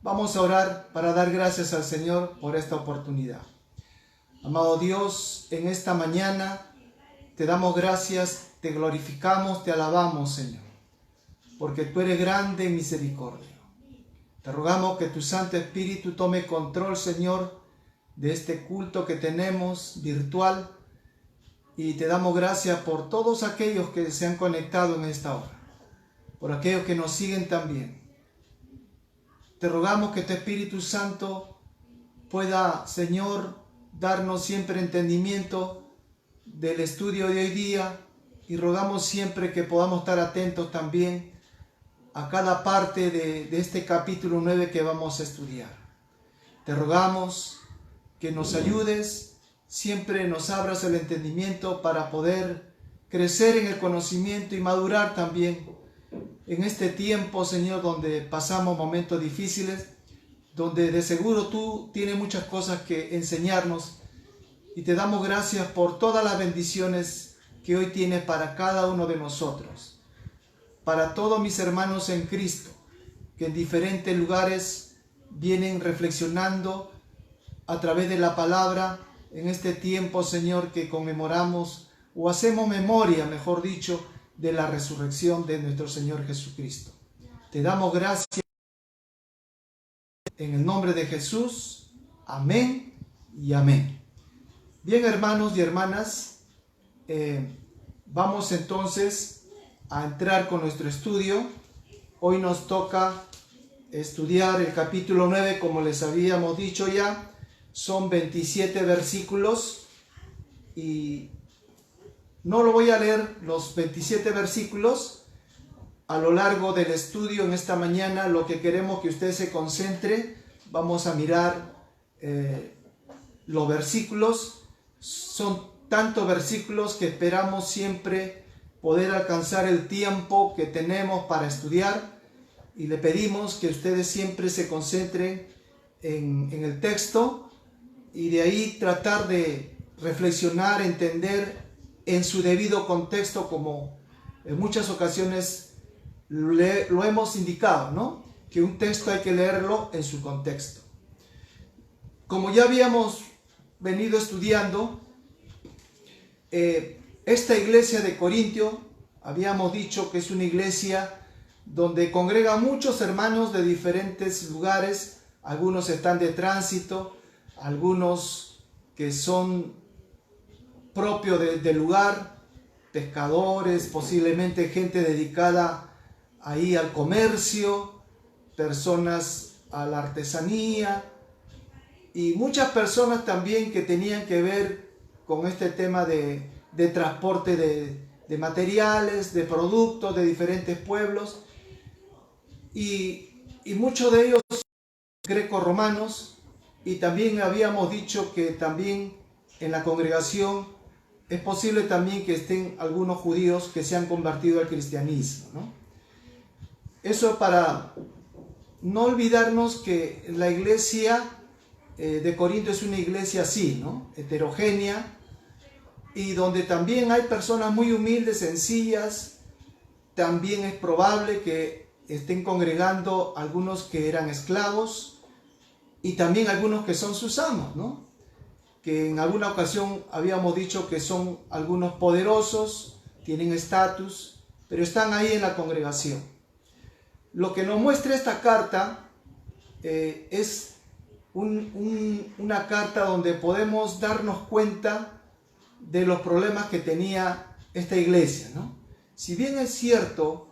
Vamos a orar para dar gracias al Señor por esta oportunidad. Amado Dios, en esta mañana te damos gracias, te glorificamos, te alabamos, Señor, porque tú eres grande en misericordia. Te rogamos que tu Santo Espíritu tome control, Señor, de este culto que tenemos virtual, y te damos gracias por todos aquellos que se han conectado en esta hora, por aquellos que nos siguen también. Te rogamos que tu Espíritu Santo pueda, Señor, darnos siempre entendimiento del estudio de hoy día, y rogamos siempre que podamos estar atentos también a cada parte de este capítulo 9 que vamos a estudiar. Te rogamos que nos ayudes, siempre nos abras el entendimiento para poder crecer en el conocimiento y madurar también en este tiempo, Señor, donde pasamos momentos difíciles, donde de seguro tú tienes muchas cosas que enseñarnos, y te damos gracias por todas las bendiciones que hoy tienes para cada uno de nosotros. Para todos mis hermanos en Cristo, que en diferentes lugares vienen reflexionando a través de la palabra en este tiempo, Señor, que conmemoramos o hacemos memoria, mejor dicho, de la resurrección de nuestro Señor Jesucristo. Te damos gracias en el nombre de Jesús. Amén y amén. Bien, hermanos y hermanas, vamos entonces a entrar con nuestro estudio. Hoy nos toca estudiar el capítulo 9, como les habíamos dicho ya. Son 27 versículos y no lo voy a leer los 27 versículos a lo largo del estudio en esta mañana. Lo que queremos que usted se concentre, vamos a mirar los versículos. Son tantos versículos que esperamos siempre poder alcanzar el tiempo que tenemos para estudiar, y le pedimos que ustedes siempre se concentren en el texto y de ahí tratar de reflexionar, entender en su debido contexto, como en muchas ocasiones lo hemos indicado, ¿no? Que un texto hay que leerlo en su contexto. Como ya habíamos venido estudiando, esta iglesia de Corintio, habíamos dicho que es una iglesia donde congrega muchos hermanos de diferentes lugares. Algunos están de tránsito, algunos que son propios del lugar, pescadores, posiblemente gente dedicada ahí al comercio, personas a la artesanía, y muchas personas también que tenían que ver con este tema de transporte de materiales, de productos de diferentes pueblos, y muchos de ellos greco-romanos. Y también habíamos dicho que también en la congregación es posible también que estén algunos judíos que se han convertido al cristianismo, ¿no? Eso para no olvidarnos que la iglesia de Corinto es una iglesia así, ¿no? Heterogénea, y donde también hay personas muy humildes, sencillas. También es probable que estén congregando algunos que eran esclavos, y también algunos que son sus amos, ¿no? Que en alguna ocasión habíamos dicho que son algunos poderosos, tienen estatus, pero están ahí en la congregación. Lo que nos muestra esta carta es una carta donde podemos darnos cuenta de los problemas que tenía esta iglesia, ¿no? Si bien es cierto,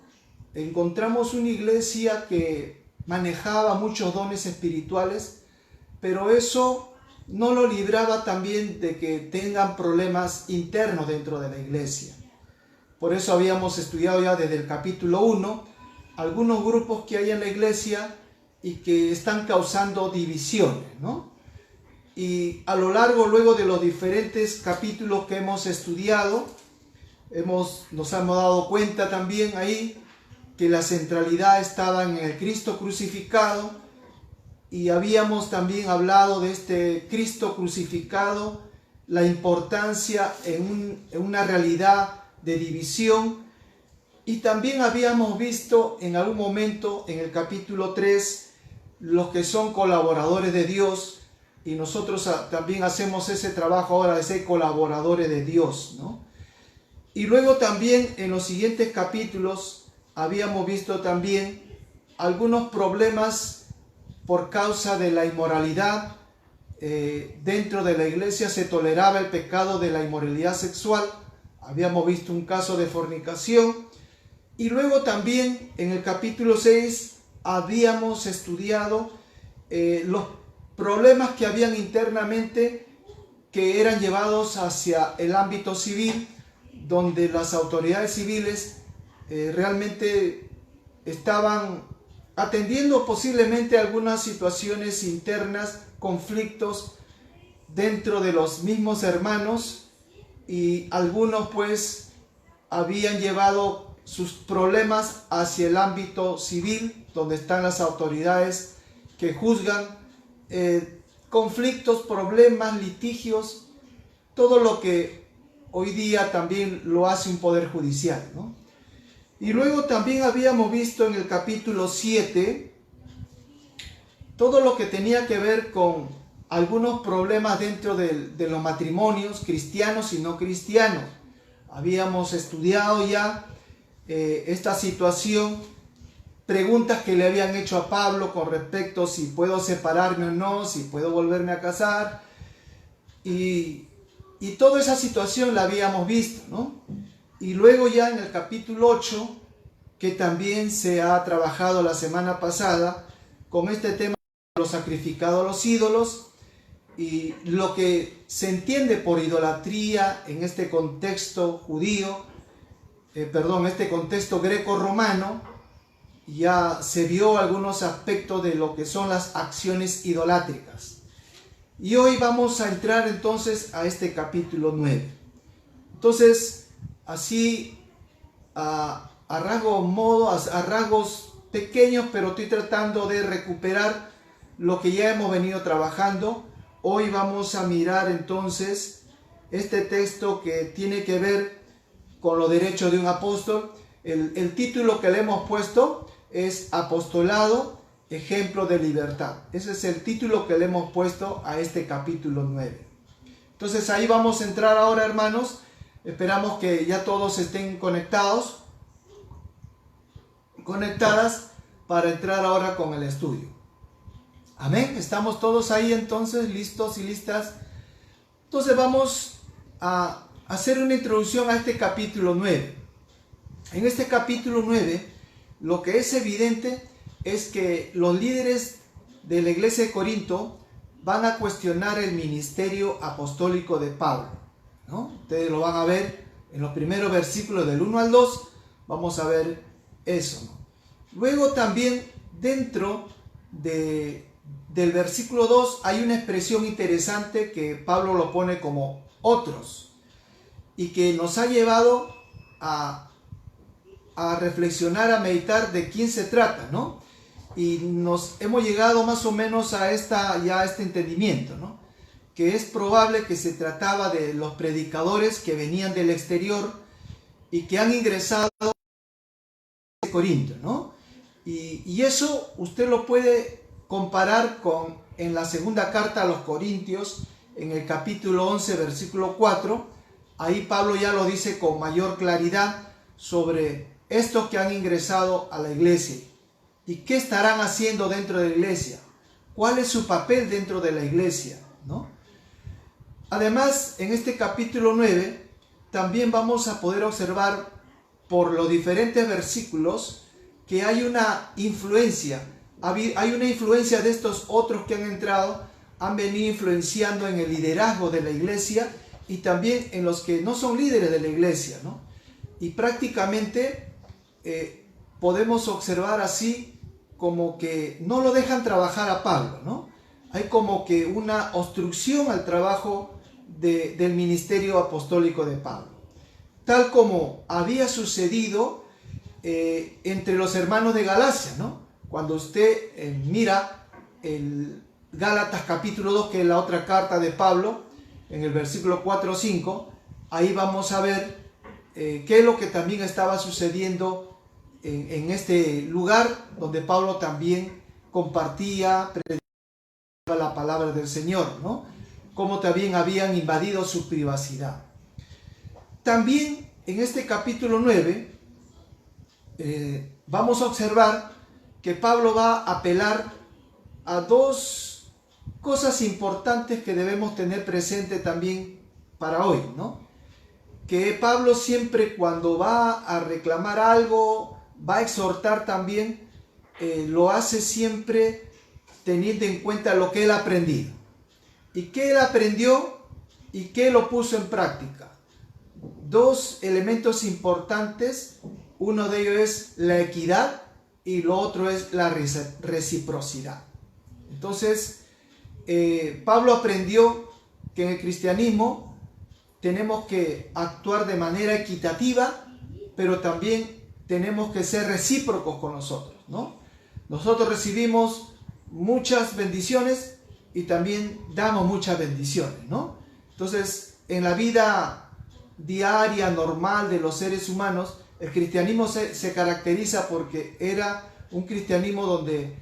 encontramos una iglesia que manejaba muchos dones espirituales, pero eso no lo libraba también de que tengan problemas internos dentro de la iglesia. Por eso habíamos estudiado ya desde el capítulo 1 algunos grupos que hay en la iglesia y que están causando divisiones, ¿no? Y a lo largo luego de los diferentes capítulos que hemos estudiado, nos hemos dado cuenta también ahí que la centralidad estaba en el Cristo crucificado, y habíamos también hablado de este Cristo crucificado, la importancia en una realidad de división. Y también habíamos visto en algún momento en el capítulo 3 los que son colaboradores de Dios, y nosotros también hacemos ese trabajo ahora de ser colaboradores de Dios, ¿no? Y luego también en los siguientes capítulos habíamos visto también algunos problemas por causa de la inmoralidad. Dentro de la iglesia se toleraba el pecado de la inmoralidad sexual. Habíamos visto un caso de fornicación. Y luego también en el capítulo 6 habíamos estudiado los problemas que habían internamente, que eran llevados hacia el ámbito civil, donde las autoridades civiles realmente estaban atendiendo posiblemente algunas situaciones internas, conflictos dentro de los mismos hermanos, y algunos pues habían llevado sus problemas hacia el ámbito civil, donde están las autoridades que juzgan conflictos, problemas, litigios, todo lo que hoy día también lo hace un poder judicial, ¿no? Y luego también habíamos visto en el capítulo 7 todo lo que tenía que ver con algunos problemas dentro de los matrimonios cristianos y no cristianos. Habíamos estudiado ya esta situación, preguntas que le habían hecho a Pablo con respecto a si puedo separarme o no, si puedo volverme a casar, y toda esa situación la habíamos visto, ¿no? Y luego ya en el capítulo 8, que también se ha trabajado la semana pasada, con este tema de lo sacrificado a los ídolos, y lo que se entiende por idolatría en este contexto judío, este contexto greco-romano. Ya se vio algunos aspectos de lo que son las acciones idolátricas. Y hoy vamos a entrar entonces a este capítulo 9. Entonces, así a rasgos pequeños, pero estoy tratando de recuperar lo que ya hemos venido trabajando. Hoy vamos a mirar entonces este texto que tiene que ver con los derechos de un apóstol. El título que le hemos puesto es Apostolado, ejemplo de libertad. Ese es el título que le hemos puesto a este capítulo 9. Entonces ahí vamos a entrar ahora, hermanos. Esperamos que ya todos estén conectadas para entrar ahora con el estudio. Amén. ¿Estamos todos ahí entonces listos y listas? Entonces vamos a hacer una introducción a este capítulo 9. En este capítulo 9, lo que es evidente es que los líderes de la iglesia de Corinto van a cuestionar el ministerio apostólico de Pablo, ¿no? Ustedes lo van a ver en los primeros versículos del 1 al 2, vamos a ver eso, ¿no? Luego también dentro del versículo 2 hay una expresión interesante que Pablo lo pone como otros, y que nos ha llevado a reflexionar, a meditar de quién se trata, ¿no? Y nos hemos llegado más o menos a este entendimiento, ¿no? Que es probable que se trataba de los predicadores que venían del exterior y que han ingresado a Corinto, ¿no? Y eso usted lo puede comparar en la segunda carta a los Corintios, en el capítulo 11, versículo 4. Ahí Pablo ya lo dice con mayor claridad sobre estos que han ingresado a la iglesia y qué estarán haciendo dentro de la iglesia, cuál es su papel dentro de la iglesia, ¿no? Además, en este capítulo 9 también vamos a poder observar por los diferentes versículos que hay una influencia de estos otros que han entrado, han venido influenciando en el liderazgo de la iglesia y también en los que no son líderes de la iglesia, ¿no? Y prácticamente podemos observar así como que no lo dejan trabajar a Pablo, ¿no? Hay como que una obstrucción al trabajo del ministerio apostólico de Pablo, tal como había sucedido entre los hermanos de Galacia, ¿no? Cuando usted mira el Gálatas capítulo 2, que es la otra carta de Pablo, en el versículo 4 o 5, ahí vamos a ver qué es lo que también estaba sucediendo en este lugar donde Pablo también compartía, predicaba la palabra del Señor, ¿no? Cómo también habían invadido su privacidad. También en este capítulo 9 vamos a observar que Pablo va a apelar a dos cosas importantes que debemos tener presente también para hoy, ¿no? Que Pablo siempre cuando va a reclamar algo, va a exhortar también, lo hace siempre teniendo en cuenta lo que él ha aprendido. Y qué él aprendió y qué lo puso en práctica. Dos elementos importantes, uno de ellos es la equidad y lo otro es la reciprocidad. Entonces, Pablo aprendió que en el cristianismo tenemos que actuar de manera equitativa, pero también tenemos que ser recíprocos con nosotros, ¿no? Nosotros recibimos muchas bendiciones y también damos muchas bendiciones, ¿no? Entonces, en la vida diaria, normal de los seres humanos, el cristianismo se caracteriza porque era un cristianismo donde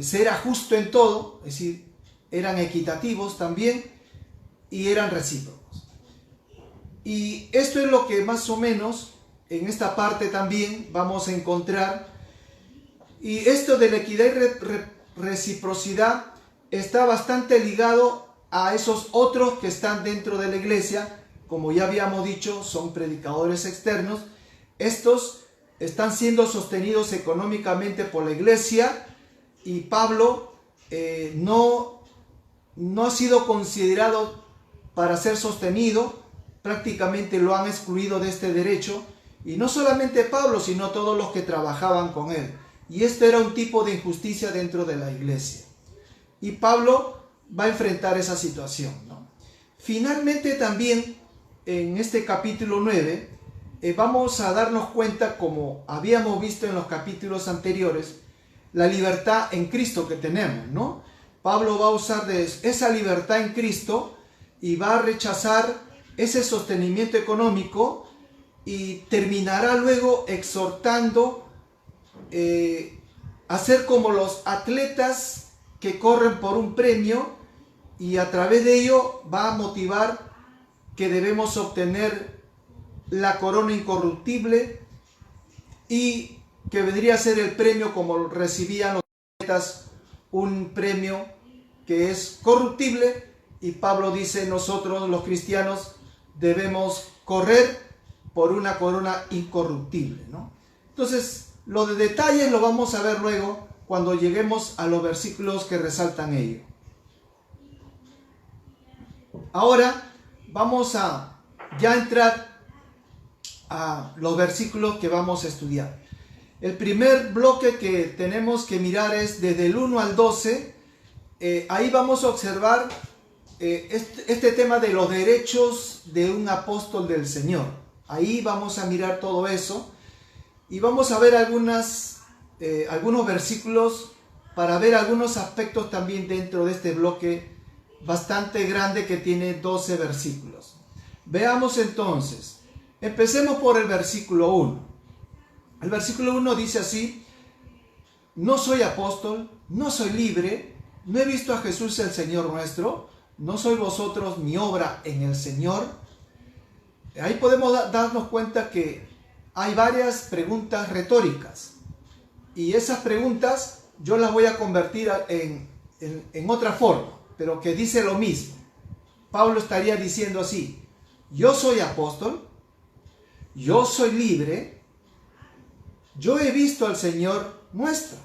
se era justo en todo, es decir, eran equitativos también y eran recíprocos. Y esto es lo que más o menos en esta parte también vamos a encontrar. Y esto de la equidad y reciprocidad está bastante ligado a esos otros que están dentro de la iglesia. Como ya habíamos dicho, son predicadores externos. Estos están siendo sostenidos económicamente por la iglesia y Pablo no ha sido considerado para ser sostenido. Prácticamente lo han excluido de este derecho. Y no solamente Pablo, sino todos los que trabajaban con él. Y esto era un tipo de injusticia dentro de la iglesia. Y Pablo va a enfrentar esa situación, ¿no? Finalmente también en este capítulo 9 vamos a darnos cuenta, como habíamos visto en los capítulos anteriores, la libertad en Cristo que tenemos, ¿no? Pablo va a usar de esa libertad en Cristo y va a rechazar ese sostenimiento económico y terminará luego exhortando a ser como los atletas que corren por un premio, y a través de ello va a motivar que debemos obtener la corona incorruptible y que vendría a ser el premio como recibían los atletas, un premio que es corruptible, y Pablo dice nosotros los cristianos debemos correr por una corona incorruptible, ¿no? Entonces, lo de detalles lo vamos a ver luego cuando lleguemos a los versículos que resaltan ello. Ahora vamos a ya entrar a los versículos que vamos a estudiar. El primer bloque que tenemos que mirar es desde el 1 al 12. Ahí vamos a observar este tema de los derechos de un apóstol del Señor. Ahí vamos a mirar todo eso y vamos a ver algunos versículos para ver algunos aspectos también dentro de este bloque bastante grande que tiene 12 versículos. Veamos entonces, empecemos por el versículo 1. El versículo 1 dice así: no soy apóstol, no soy libre, no he visto a Jesús el Señor nuestro, no sois vosotros mi obra en el Señor. Ahí podemos darnos cuenta que hay varias preguntas retóricas y esas preguntas yo las voy a convertir en otra forma, pero que dice lo mismo. Pablo estaría diciendo así: yo soy apóstol, yo soy libre, yo he visto al Señor nuestro,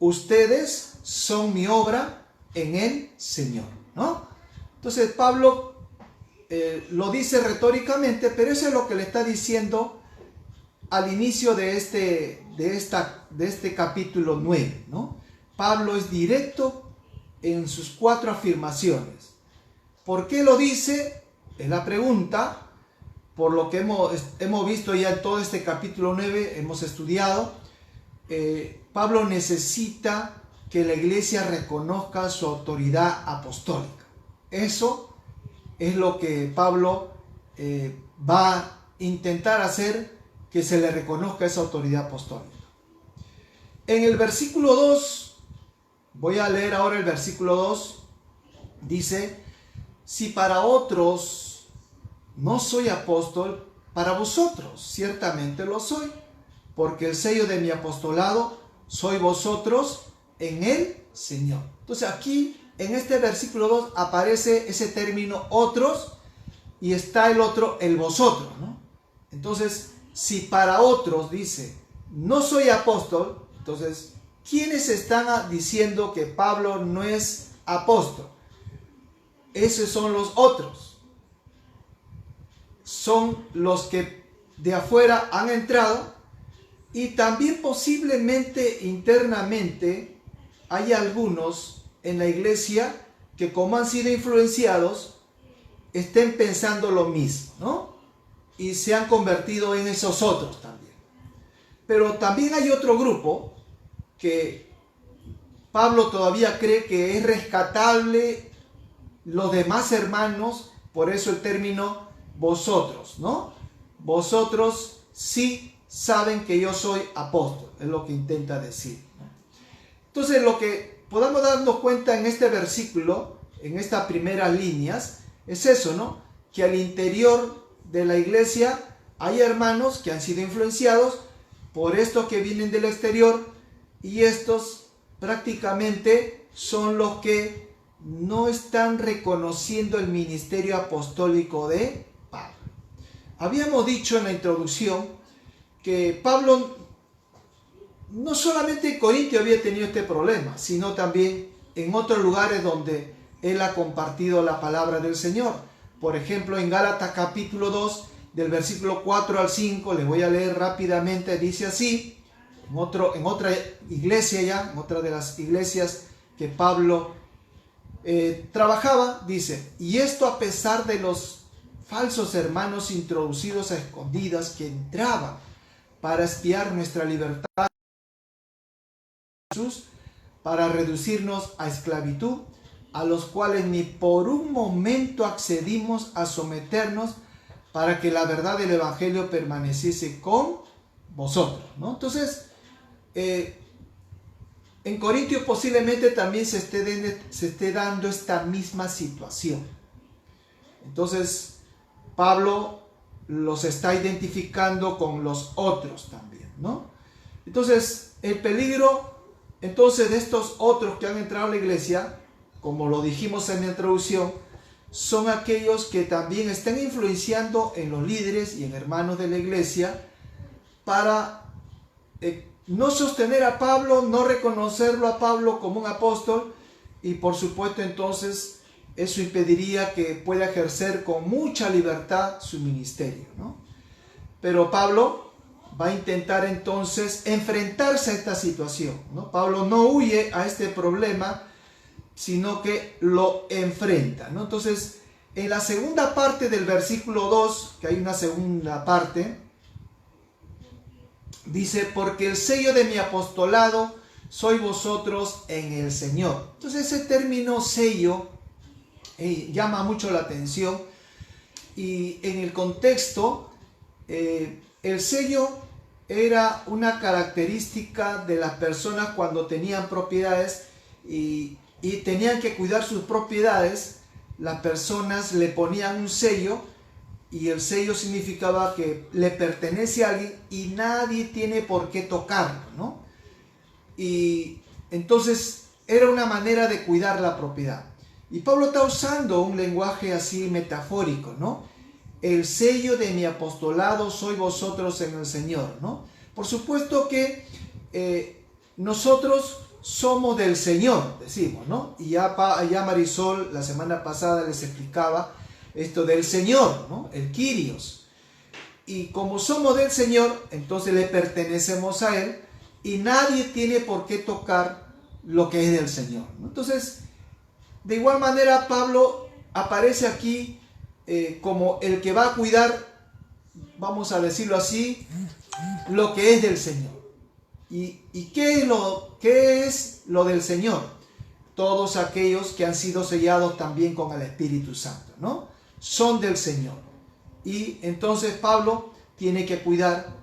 ustedes son mi obra en el Señor, ¿no? Entonces Pablo lo dice retóricamente, pero eso es lo que le está diciendo al inicio de este capítulo 9, ¿no? Pablo es directo en sus 4 afirmaciones. ¿Por qué lo dice? Es la pregunta. Por lo que hemos visto ya en todo este capítulo 9, hemos estudiado, Pablo necesita que la iglesia reconozca su autoridad apostólica. Eso es lo que Pablo va a intentar hacer, que se le reconozca esa autoridad apostólica. En el versículo 2, voy a leer ahora el versículo 2, dice: si para otros no soy apóstol, para vosotros ciertamente lo soy, porque el sello de mi apostolado soy vosotros en el Señor. Entonces aquí en este versículo 2 aparece ese término otros y está el otro, el vosotros, ¿no? Entonces, si para otros dice no soy apóstol, entonces, ¿quiénes están diciendo que Pablo no es apóstol? Esos son los otros. Son los que de afuera han entrado, y también posiblemente internamente hay algunos en la iglesia que, como han sido influenciados, estén pensando lo mismo, ¿no? Y se han convertido en esos otros también. Pero también hay otro grupo que Pablo todavía cree que es rescatable los demás hermanos, por eso el término vosotros, ¿no? Vosotros sí saben que yo soy apóstol, es lo que intenta decir, ¿no? Entonces, lo que podamos darnos cuenta en este versículo, en estas primeras líneas, es eso, ¿no? Que al interior de la iglesia hay hermanos que han sido influenciados por estos que vienen del exterior, y estos prácticamente son los que no están reconociendo el ministerio apostólico de Pablo. Habíamos dicho en la introducción que Pablo no solamente en Corintio había tenido este problema, sino también en otros lugares donde él ha compartido la palabra del Señor. Por ejemplo, en Gálatas capítulo 2, del versículo 4 al 5, les voy a leer rápidamente, dice así, en otra iglesia ya, en otra de las iglesias que Pablo trabajaba, dice: y esto a pesar de los falsos hermanos introducidos a escondidas que entraban para espiar nuestra libertad, Jesús, para reducirnos a esclavitud, a los cuales ni por un momento accedimos a someternos, para que la verdad del evangelio permaneciese con vosotros, ¿no? Entonces, en Corintios posiblemente también se esté dando esta misma situación. Entonces, Pablo los está identificando con los otros también, ¿no? Entonces, el peligro entonces de estos otros que han entrado a la iglesia, como lo dijimos en la introducción, son aquellos que también están influenciando en los líderes y en hermanos de la iglesia para no sostener a Pablo, no reconocerlo a Pablo como un apóstol, y por supuesto entonces eso impediría que pueda ejercer con mucha libertad su ministerio, ¿no? Pero Pablo va a intentar entonces enfrentarse a esta situación, ¿no? Pablo no huye a este problema, sino que lo enfrenta, ¿no? Entonces, en la segunda parte del versículo 2, que hay una segunda parte, dice: porque el sello de mi apostolado soy vosotros en el Señor. Entonces, ese término sello llama mucho la atención, y en el contexto, el sello era una característica de las personas cuando tenían propiedades y tenían que cuidar sus propiedades. Las personas le ponían un sello, y el sello significaba que le pertenece a alguien y nadie tiene por qué tocarlo, ¿no? Y entonces era una manera de cuidar la propiedad. Y Pablo está usando un lenguaje así metafórico, ¿no? El sello de mi apostolado soy vosotros en el Señor, ¿no? Por supuesto que nosotros somos del Señor, decimos, ¿no? Y ya Marisol la semana pasada les explicaba esto del Señor, ¿no? El Kyrios. Y como somos del Señor, entonces le pertenecemos a Él, y nadie tiene por qué tocar lo que es del Señor, ¿no? Entonces, de igual manera, Pablo aparece aquí como el que va a cuidar, vamos a decirlo así, lo que es del Señor. ¿Y qué es lo del Señor? Todos aquellos que han sido sellados también con el Espíritu Santo, ¿no? Son del Señor. Y entonces Pablo tiene que cuidar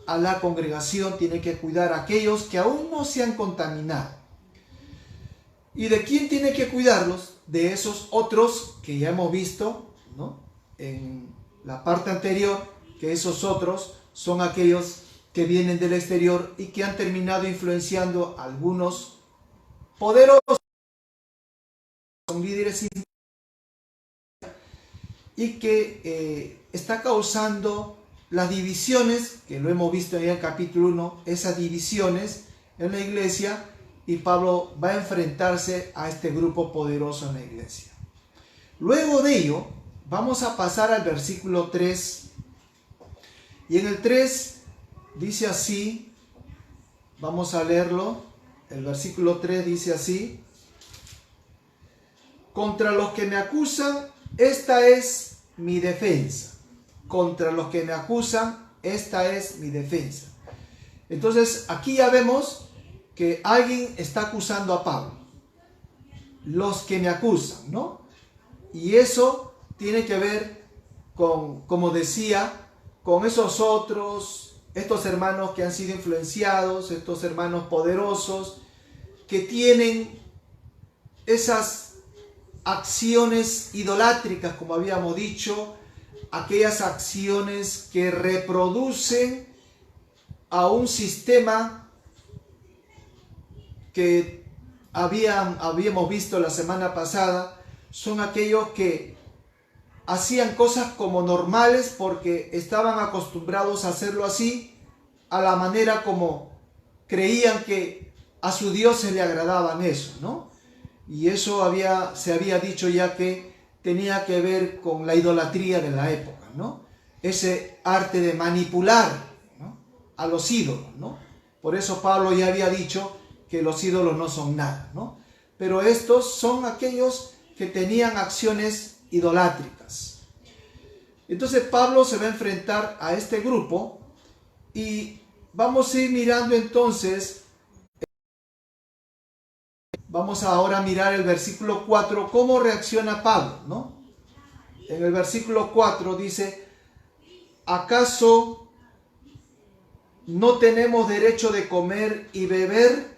a la congregación, tiene que cuidar a aquellos que aún no se han contaminado. ¿Y de quién tiene que cuidarlos? De esos otros que ya hemos visto, ¿no?, en la parte anterior, que esos otros son aquellos que vienen del exterior y que han terminado influenciando a algunos poderosos, son líderes y que está causando las divisiones, que lo hemos visto en el capítulo 1, esas divisiones en la iglesia, y Pablo va a enfrentarse a este grupo poderoso en la iglesia. Luego de ello, vamos a pasar al versículo 3, y en el 3 dice así, vamos a leerlo, el versículo 3 dice así: contra los que me acusan, esta es mi defensa. Contra los que me acusan, esta es mi defensa. Entonces, aquí ya vemos que alguien está acusando a Pablo. Los que me acusan, ¿no? Y eso tiene que ver con, como decía, con esos otros, estos hermanos que han sido influenciados, estos hermanos poderosos, que tienen esas acciones idolátricas, como habíamos dicho, aquellas acciones que reproducen a un sistema que habíamos visto la semana pasada. Son aquellos que hacían cosas como normales porque estaban acostumbrados a hacerlo así, a la manera como creían que a su Dios se le agradaban eso, ¿no? Y eso se había dicho ya que tenía que ver con la idolatría de la época, ¿no? Ese arte de manipular, ¿no?, a los ídolos, ¿no? Por eso Pablo ya había dicho que los ídolos no son nada, ¿no? Pero estos son aquellos que tenían acciones idolátricas. Entonces Pablo se va a enfrentar a este grupo y vamos a ir mirando entonces. Vamos ahora a mirar el versículo 4, cómo reacciona Pablo, ¿no? En el versículo 4 dice: ¿acaso no tenemos derecho de comer y beber?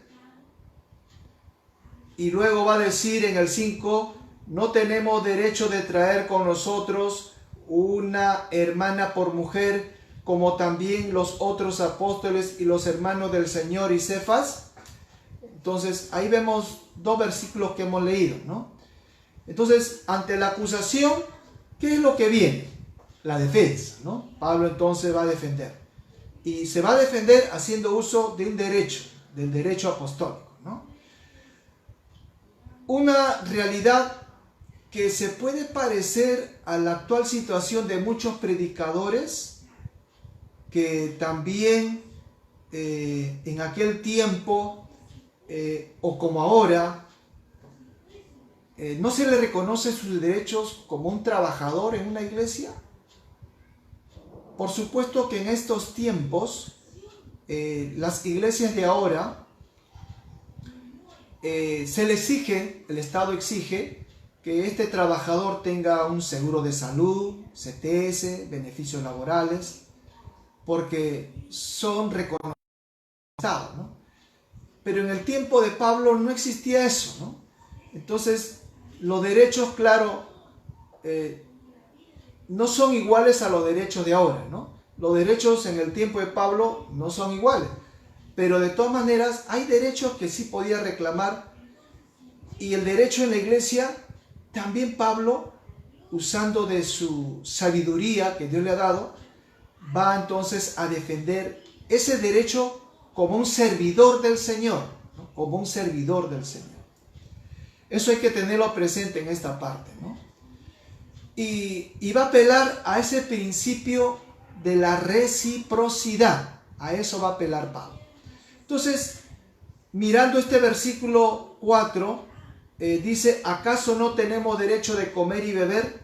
Y luego va a decir en el 5, no tenemos derecho de traer con nosotros una hermana por mujer, como también los otros apóstoles y los hermanos del Señor y Cefas. Entonces, ahí vemos dos versículos que hemos leído, ¿no? Entonces, ante la acusación, ¿qué es lo que viene? La defensa, ¿no? Pablo entonces va a defender. Y se va a defender haciendo uso de un derecho, del derecho apostólico, ¿no? Una realidad que se puede parecer a la actual situación de muchos predicadores que también en aquel tiempo o como ahora, ¿no se le reconoce sus derechos como un trabajador en una iglesia? Por supuesto que en estos tiempos, las iglesias de ahora, se le exige, el Estado exige, que este trabajador tenga un seguro de salud, CTS, beneficios laborales, porque son reconocidos, ¿no? Pero en el tiempo de Pablo no existía eso, ¿no? Entonces, los derechos, claro, no son iguales a los derechos de ahora, ¿no? Los derechos en el tiempo de Pablo no son iguales, pero de todas maneras hay derechos que sí podía reclamar, y el derecho en la iglesia, también Pablo, usando de su sabiduría que Dios le ha dado, va entonces a defender ese derecho como un servidor del Señor, ¿no? Como un servidor del Señor. Eso hay que tenerlo presente en esta parte, ¿no? Y va a apelar a ese principio de la reciprocidad. A eso va a apelar Pablo. Entonces, mirando este versículo 4, dice: ¿acaso no tenemos derecho de comer y beber?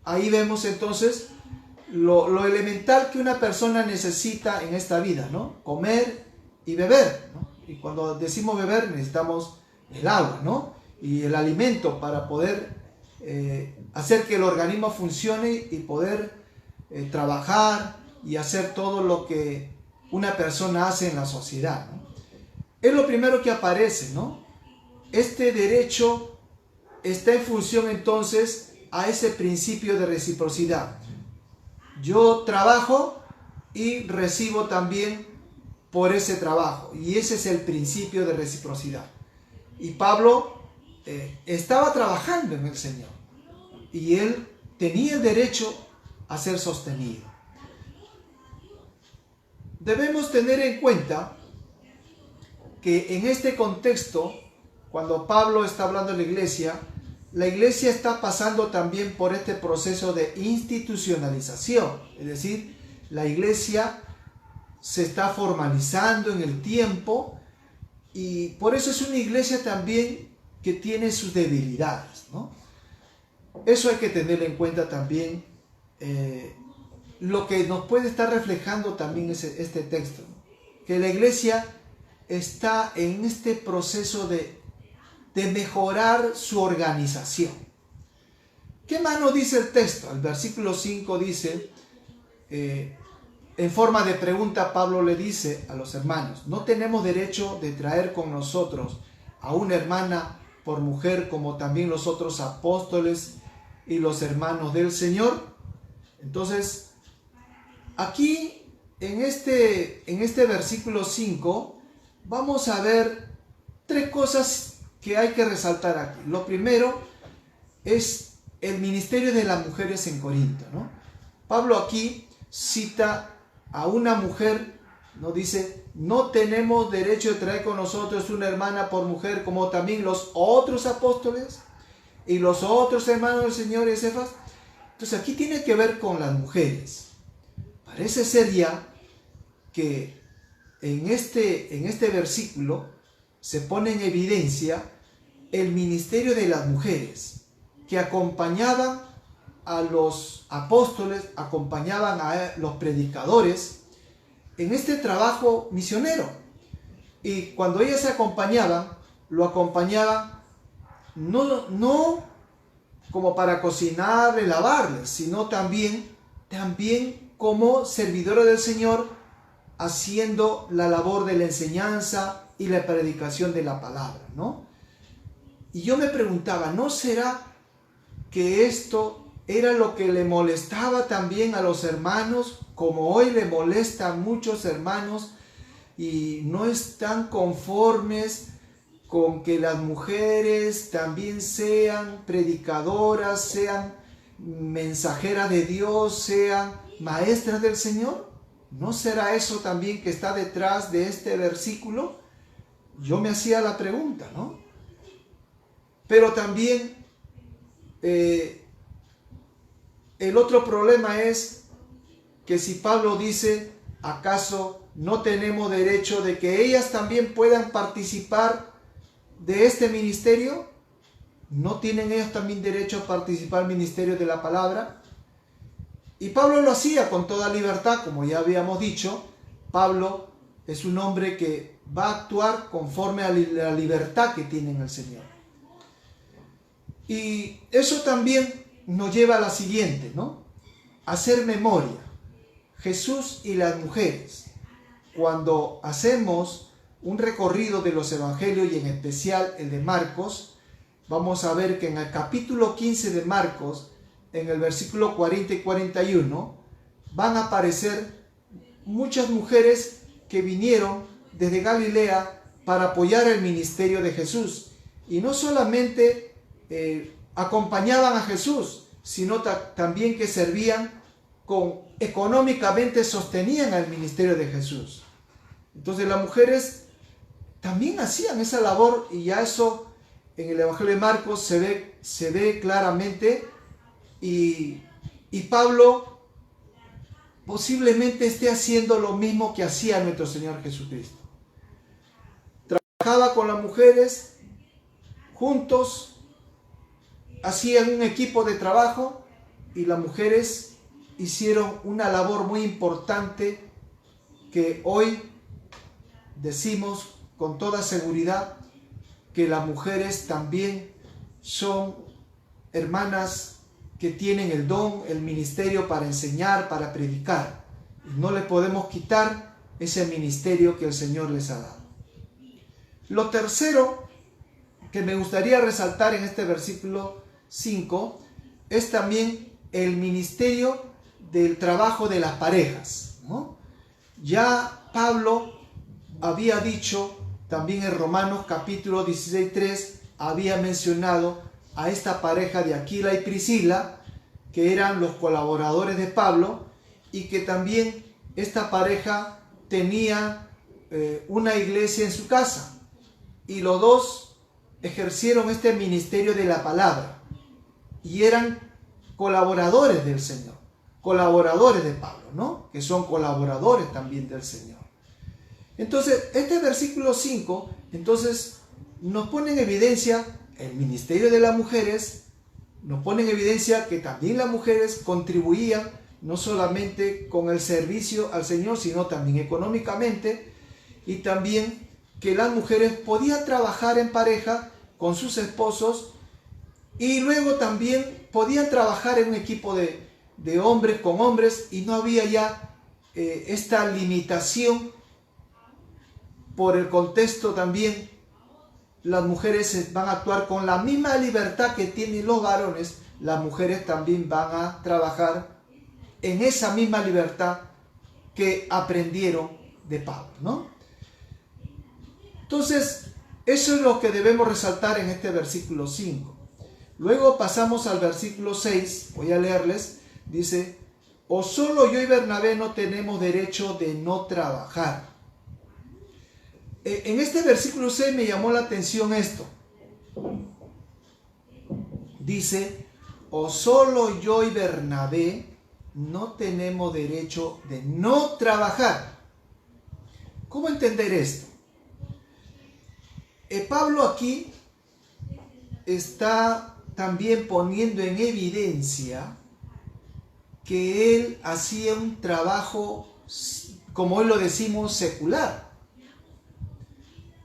Ahí vemos entonces lo elemental que una persona necesita en esta vida, ¿no? Comer y beber, ¿no? Y cuando decimos beber necesitamos el agua, ¿no? Y el alimento para poder hacer que el organismo funcione y poder trabajar, y hacer todo lo que una persona hace en la sociedad, ¿no? Es lo primero que aparece, ¿no? Este derecho está en función entonces a ese principio de reciprocidad. Yo trabajo y recibo también por ese trabajo, y ese es el principio de reciprocidad. Y Pablo estaba trabajando en el Señor y él tenía el derecho a ser sostenido. Debemos tener en cuenta que en este contexto, cuando Pablo está hablando de la iglesia está pasando también por este proceso de institucionalización, es decir, la iglesia se está formalizando en el tiempo y por eso es una iglesia también que tiene sus debilidades, ¿no? Eso hay que tener en cuenta también, lo que nos puede estar reflejando también este texto, ¿no? Que la iglesia está en este proceso de mejorar su organización. ¿Qué más nos dice el texto? El versículo 5 dice, en forma de pregunta, Pablo le dice a los hermanos, ¿no tenemos derecho de traer con nosotros a una hermana por mujer como también los otros apóstoles y los hermanos del Señor? Entonces, aquí en este versículo 5 vamos a ver tres cosas que hay que resaltar aquí. Lo primero es el ministerio de las mujeres en Corinto, ¿no? Pablo aquí cita a una mujer, ¿no? Dice, no tenemos derecho de traer con nosotros una hermana por mujer como también los otros apóstoles y los otros hermanos del Señor y Cefas. Entonces aquí tiene que ver con las mujeres. Parece ser ya que en este versículo se pone en evidencia el ministerio de las mujeres que acompañaban a los apóstoles, acompañaban a los predicadores en este trabajo misionero. Y cuando ellas se acompañaban, lo acompañaban no como para cocinarle, lavarles, sino también como servidores del Señor, haciendo la labor de la enseñanza y la predicación de la palabra, ¿no? Y yo me preguntaba, ¿no será que esto era lo que le molestaba también a los hermanos, como hoy le molesta a muchos hermanos y no están conformes con que las mujeres también sean predicadoras, sean mensajeras de Dios, sean maestras del Señor? ¿No será eso también que está detrás de este versículo? Yo me hacía la pregunta, ¿no? Pero también el otro problema es que si Pablo dice, ¿acaso no tenemos derecho de que ellas también puedan participar de este ministerio? ¿No tienen ellas también derecho a participar del ministerio de la palabra? Y Pablo lo hacía con toda libertad, como ya habíamos dicho. Pablo es un hombre que va a actuar conforme a la libertad que tiene en el Señor. Y eso también nos lleva a la siguiente, ¿no? Hacer memoria. Jesús y las mujeres. Cuando hacemos un recorrido de los evangelios y en especial el de Marcos, vamos a ver que en el capítulo 15 de Marcos, en el versículo 40 y 41, van a aparecer muchas mujeres que vinieron desde Galilea para apoyar el ministerio de Jesús. Y no solamente acompañaban a Jesús, sino también que servían económicamente, sostenían al ministerio de Jesús. Entonces las mujeres también hacían esa labor, y ya eso en el Evangelio de Marcos se ve claramente, y Pablo posiblemente esté haciendo lo mismo que hacía nuestro Señor Jesucristo. Trabajaba con las mujeres, juntos hacían un equipo de trabajo, y las mujeres hicieron una labor muy importante que hoy decimos con toda seguridad que las mujeres también son hermanas que tienen el don, el ministerio para enseñar, para predicar. No le podemos quitar ese ministerio que el Señor les ha dado. Lo tercero que me gustaría resaltar en este versículo 5 es también el ministerio del trabajo de las parejas, ¿no? Ya Pablo había dicho, también en Romanos capítulo 16:3, había mencionado a esta pareja de Aquila y Priscila, que eran los colaboradores de Pablo, y que también esta pareja tenía una iglesia en su casa, y los dos ejercieron este ministerio de la palabra, y eran colaboradores del Señor, colaboradores de Pablo, ¿no? Que son colaboradores también del Señor. Entonces, este versículo 5, entonces, nos pone en evidencia el ministerio de las mujeres, nos pone en evidencia que también las mujeres contribuían no solamente con el servicio al Señor, sino también económicamente, y también que las mujeres podían trabajar en pareja con sus esposos, y luego también podían trabajar en un equipo de hombres con hombres, y no había ya esta limitación por el contexto también. Las mujeres van a actuar con la misma libertad que tienen los varones, las mujeres también van a trabajar en esa misma libertad que aprendieron de Pablo, ¿no? Entonces, eso es lo que debemos resaltar en este versículo 5. Luego pasamos al versículo 6, voy a leerles, dice: ¿o solo yo y Bernabé no tenemos derecho de no trabajar? En este versículo 6 me llamó la atención esto. Dice: ¿o solo yo y Bernabé no tenemos derecho de no trabajar? ¿Cómo entender esto? Pablo aquí está también poniendo en evidencia que él hacía un trabajo, como hoy lo decimos, secular.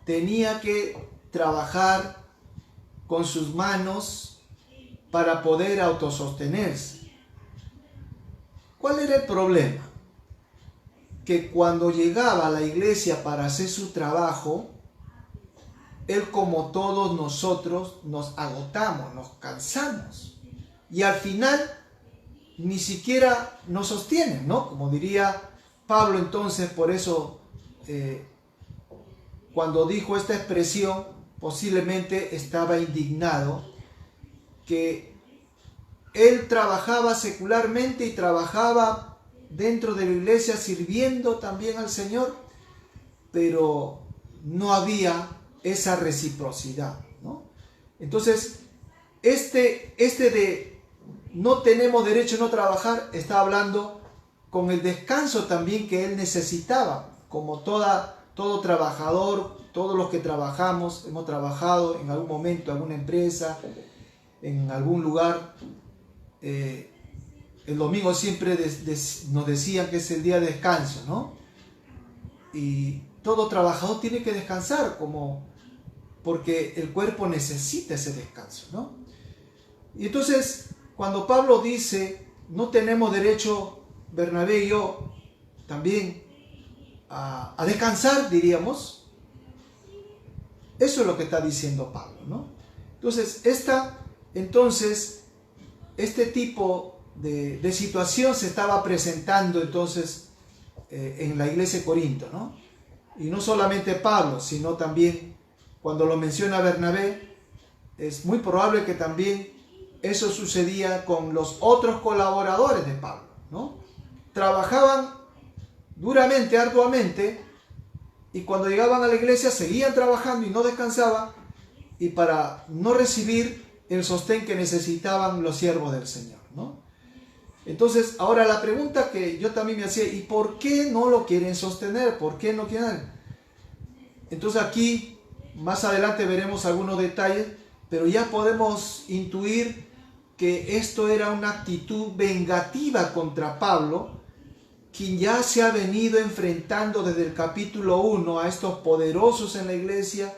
Tenía que trabajar con sus manos para poder autosostenerse. ¿Cuál era el problema? Que cuando llegaba a la iglesia para hacer su trabajo, él, como todos nosotros, nos agotamos, nos cansamos, y al final ni siquiera nos sostienen, ¿no? Como diría Pablo, entonces, por eso cuando dijo esta expresión, posiblemente estaba indignado, que él trabajaba secularmente y trabajaba dentro de la iglesia sirviendo también al Señor, pero no había esa reciprocidad, ¿no? Entonces, este de no tenemos derecho a no trabajar, está hablando con el descanso también que él necesitaba, como todo trabajador, todos los que trabajamos, hemos trabajado en algún momento en alguna empresa, en algún lugar. El domingo siempre nos decían que es el día de descanso, ¿no? Y todo trabajador tiene que descansar, porque el cuerpo necesita ese descanso, ¿no? Y entonces, cuando Pablo dice, no tenemos derecho, Bernabé y yo, también a descansar, diríamos, eso es lo que está diciendo Pablo, ¿no? Entonces, este tipo de situación se estaba presentando entonces en la iglesia de Corinto, ¿no? Y no solamente Pablo, sino también cuando lo menciona Bernabé, es muy probable que también eso sucedía con los otros colaboradores de Pablo, ¿no? Trabajaban duramente, arduamente, y cuando llegaban a la iglesia seguían trabajando y no descansaban, y para no recibir el sostén que necesitaban los siervos del Señor, ¿no? Entonces, ahora la pregunta que yo también me hacía, ¿y por qué no lo quieren sostener? ¿Por qué no quieren? Entonces aquí, más adelante veremos algunos detalles, pero ya podemos intuir que esto era una actitud vengativa contra Pablo, quien ya se ha venido enfrentando desde el capítulo 1 a estos poderosos en la iglesia,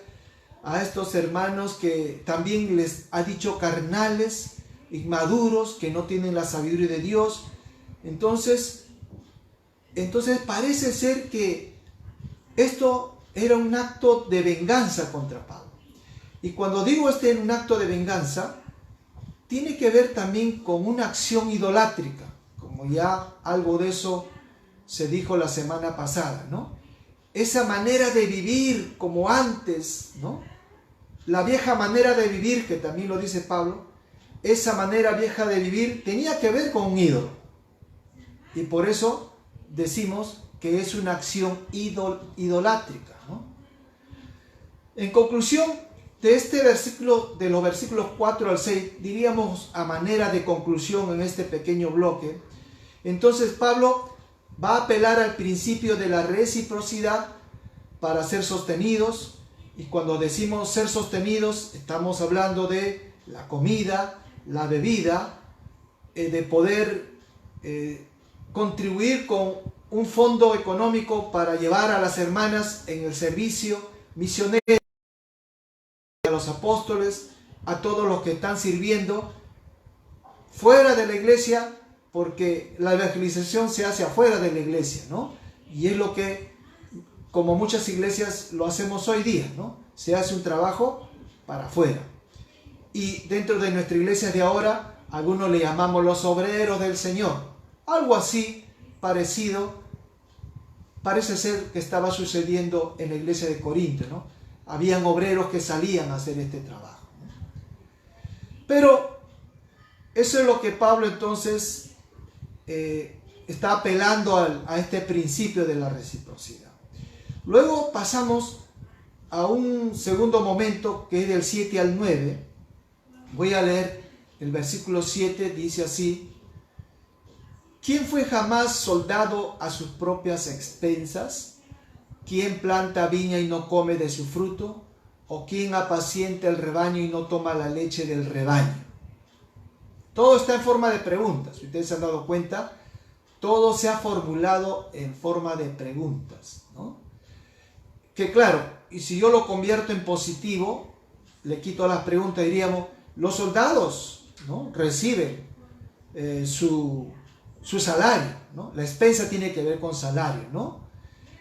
a estos hermanos que también les ha dicho carnales, inmaduros, que no tienen la sabiduría de Dios. Entonces, Entonces parece ser que esto era un acto de venganza contra Pablo. Y cuando digo un acto de venganza, tiene que ver también con una acción idolátrica, como ya algo de eso se dijo la semana pasada, ¿no? Esa manera de vivir como antes, ¿no? La vieja manera de vivir, que también lo dice Pablo, esa manera vieja de vivir tenía que ver con un ídolo. Y por eso decimos que es una acción idolátrica, ¿no? En conclusión de este versículo, de los versículos 4 al 6, diríamos a manera de conclusión en este pequeño bloque, entonces Pablo va a apelar al principio de la reciprocidad para ser sostenidos. Y cuando decimos ser sostenidos, estamos hablando de la comida, la bebida, de poder contribuir con un fondo económico para llevar a las hermanas en el servicio misionero, a los apóstoles, a todos los que están sirviendo fuera de la iglesia, porque la evangelización se hace afuera de la iglesia, ¿no? Y es lo que, como muchas iglesias lo hacemos hoy día, ¿no? Se hace un trabajo para afuera. Y dentro de nuestra iglesia de ahora, algunos le llamamos los obreros del Señor. Algo así, parecido, parece ser que estaba sucediendo en la iglesia de Corinto, ¿no? Habían obreros que salían a hacer este trabajo, ¿no? Pero eso es lo que Pablo entonces está apelando a este principio de la reciprocidad. Luego pasamos a un segundo momento que es del 7 al 9. Voy a leer el versículo 7, dice así: ¿Quién fue jamás soldado a sus propias expensas? ¿Quién planta viña y no come de su fruto? ¿O quién apacienta el rebaño y no toma la leche del rebaño? Todo está en forma de preguntas. Si ustedes se han dado cuenta, todo se ha formulado en forma de preguntas, ¿no? Que claro, y si yo lo convierto en positivo, le quito las preguntas, diríamos, los soldados, ¿no?, reciben su salario, ¿no? La expensa tiene que ver con salario, ¿no?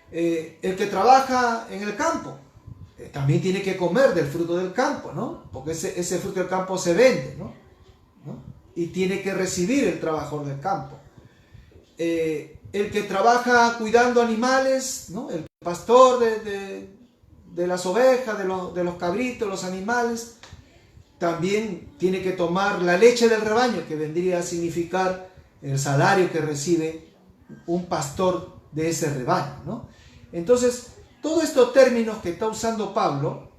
El que trabaja en el campo también tiene que comer del fruto del campo, ¿no? Porque ese fruto del campo se vende, ¿no? Y tiene que recibir el trabajador del campo. El que trabaja cuidando animales, ¿no? El pastor de las ovejas, de los cabritos, los animales, también tiene que tomar la leche del rebaño, que vendría a significar el salario que recibe un pastor de ese rebaño, ¿no? Entonces, todos estos términos que está usando Pablo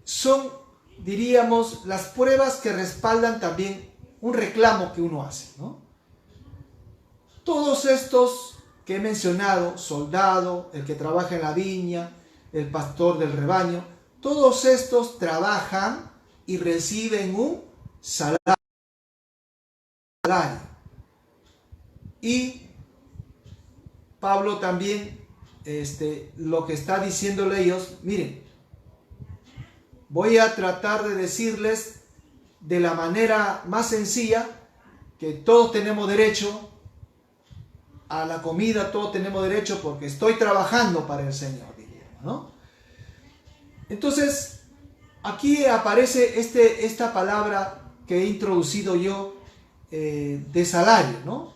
son, diríamos, las pruebas que respaldan también un reclamo que uno hace, ¿no? Todos estos que he mencionado, soldado, el que trabaja en la viña, el pastor del rebaño, todos estos trabajan y reciben un salario. Y Pablo también lo que está diciéndole a ellos, miren, voy a tratar de decirles de la manera más sencilla que todos tenemos derecho a la comida, todos tenemos derecho porque estoy trabajando para el Señor, diríamos, ¿no? Entonces, aquí aparece esta palabra que he introducido yo de salario, ¿no?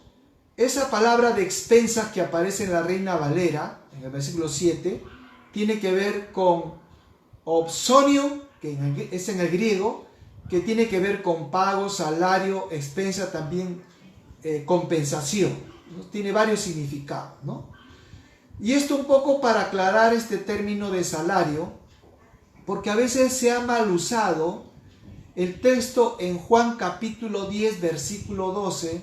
Esa palabra de expensas que aparece en la Reina Valera, en el versículo 7, tiene que ver con opsonio, que es en el griego, que tiene que ver con pago, salario, expensa, también compensación, ¿no? Tiene varios significados, ¿no? Y esto un poco para aclarar este término de salario, porque a veces se ha mal usado el texto en Juan capítulo 10, versículo 12,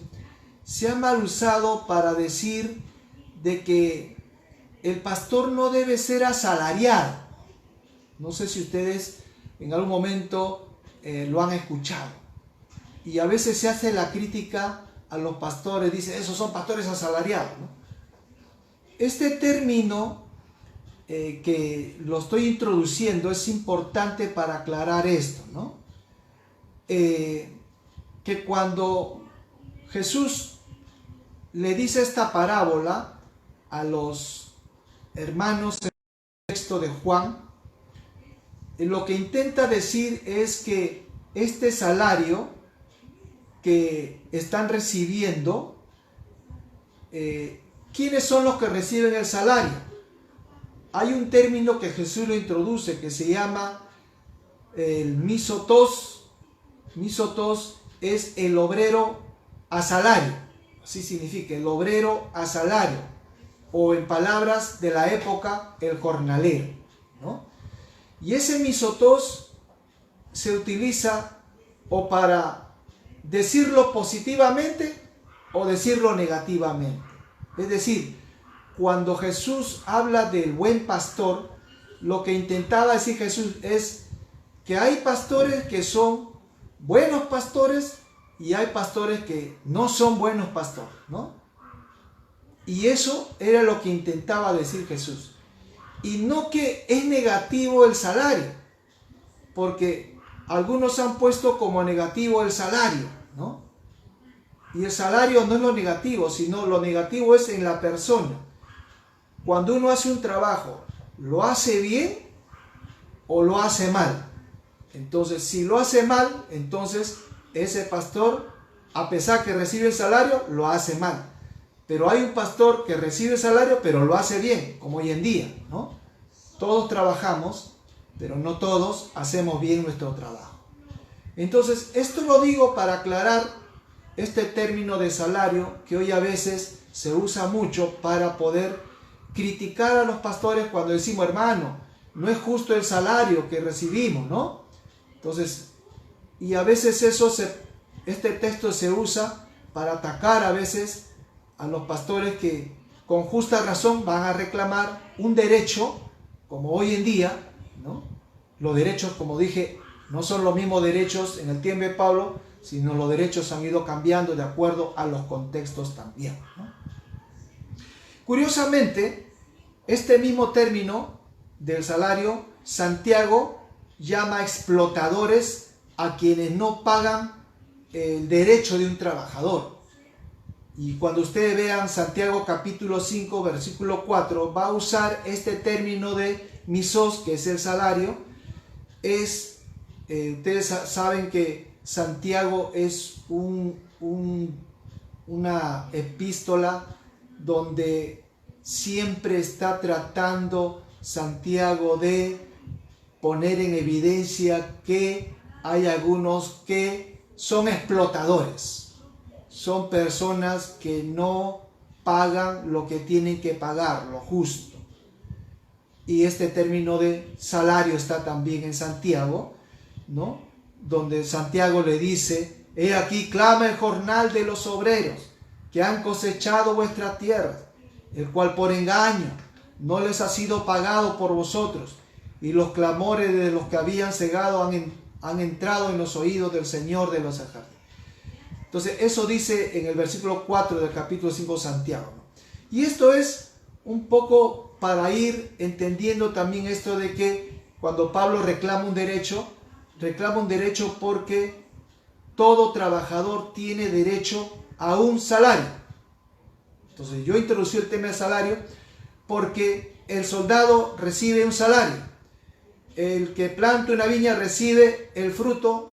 se ha mal usado para decir de que el pastor no debe ser asalariado. No sé si ustedes en algún momento lo han escuchado. Y a veces se hace la crítica a los pastores, dice, esos son pastores asalariados, ¿no? Este término que lo estoy introduciendo es importante para aclarar esto, ¿no? Que cuando Jesús le dice esta parábola a los hermanos en el texto de Juan, lo que intenta decir es que este salario que están recibiendo, ¿quiénes son los que reciben el salario? Hay un término que Jesús lo introduce que se llama el misotos. Misotos es el obrero a salario, así significa, el obrero a salario, o en palabras de la época, el jornalero, ¿no? Y ese misotos se utiliza o para decirlo positivamente o decirlo negativamente. Es decir, cuando Jesús habla del buen pastor, lo que intentaba decir Jesús es que hay pastores que son buenos pastores y hay pastores que no son buenos pastores, ¿no? Y eso era lo que intentaba decir Jesús. Y no que es negativo el salario, porque algunos han puesto como negativo el salario, ¿no? Y el salario no es lo negativo, sino lo negativo es en la persona. Cuando uno hace un trabajo, ¿lo hace bien o lo hace mal? Entonces, si lo hace mal, entonces ese pastor, a pesar que recibe el salario, lo hace mal. Pero hay un pastor que recibe el salario, pero lo hace bien, como hoy en día, ¿no? Todos trabajamos, pero no todos hacemos bien nuestro trabajo. Entonces, esto lo digo para aclarar este término de salario que hoy a veces se usa mucho para poder criticar a los pastores cuando decimos, hermano, no es justo el salario que recibimos, ¿no? Entonces, y a veces este texto se usa para atacar a veces a los pastores que con justa razón van a reclamar un derecho, como hoy en día, ¿no? Los derechos, como dije, no son los mismos derechos en el tiempo de Pablo, sino los derechos han ido cambiando de acuerdo a los contextos también, ¿no? Curiosamente, este mismo término del salario, Santiago llama explotadores a quienes no pagan el derecho de un trabajador. Y cuando ustedes vean Santiago capítulo 5, versículo 4, va a usar este término de misos, que es el salario. Ustedes saben que Santiago es una epístola donde siempre está tratando Santiago de poner en evidencia que hay algunos que son explotadores, son personas que no pagan lo que tienen que pagar, lo justo. Y este término de salario está también en Santiago, ¿no? Donde Santiago le dice, he aquí clama el jornal de los obreros que han cosechado vuestra tierra, el cual por engaño no les ha sido pagado por vosotros, y los clamores de los que habían cegado han entrado en los oídos del Señor de los ejércitos. Entonces eso dice en el versículo 4 del capítulo 5 de Santiago, ¿no? Y esto es un poco para ir entendiendo también esto de que cuando Pablo reclama un derecho porque todo trabajador tiene derecho a un salario. Entonces yo introducí el tema del salario porque el soldado recibe un salario. El que planta una viña recibe el fruto,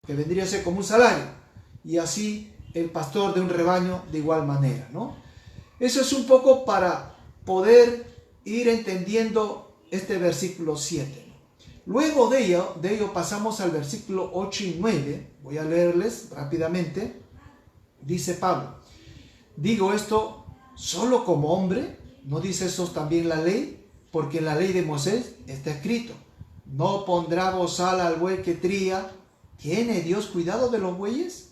que vendría a ser como un salario. Y así el pastor de un rebaño de igual manera, ¿no? Eso es un poco para poder ir entendiendo este versículo 7. Luego de ello pasamos al versículo 8 y 9. Voy a leerles rápidamente. Dice Pablo, digo esto solo como hombre, ¿no dice eso también la ley? Porque en la ley de Moisés está escrito, no pondrá bozal al buey que tría. ¿Tiene Dios cuidado de los bueyes?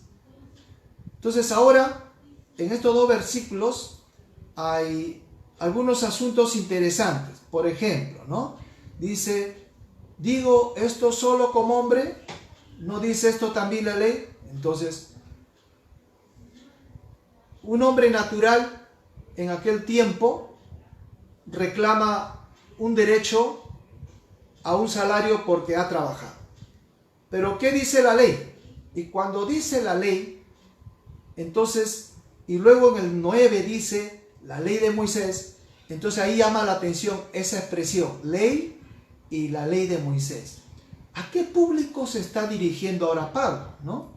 Entonces ahora, en estos dos versículos, hay algunos asuntos interesantes. Por ejemplo, ¿no? Dice, digo esto solo como hombre, ¿no dice esto también la ley? Entonces, un hombre natural en aquel tiempo reclama un derecho a un salario porque ha trabajado. Pero ¿qué dice la ley? Y cuando dice la ley, entonces y luego en el 9 dice la ley de Moisés. Entonces ahí llama la atención esa expresión, ley y la ley de Moisés. ¿A qué público se está dirigiendo ahora Pablo, no?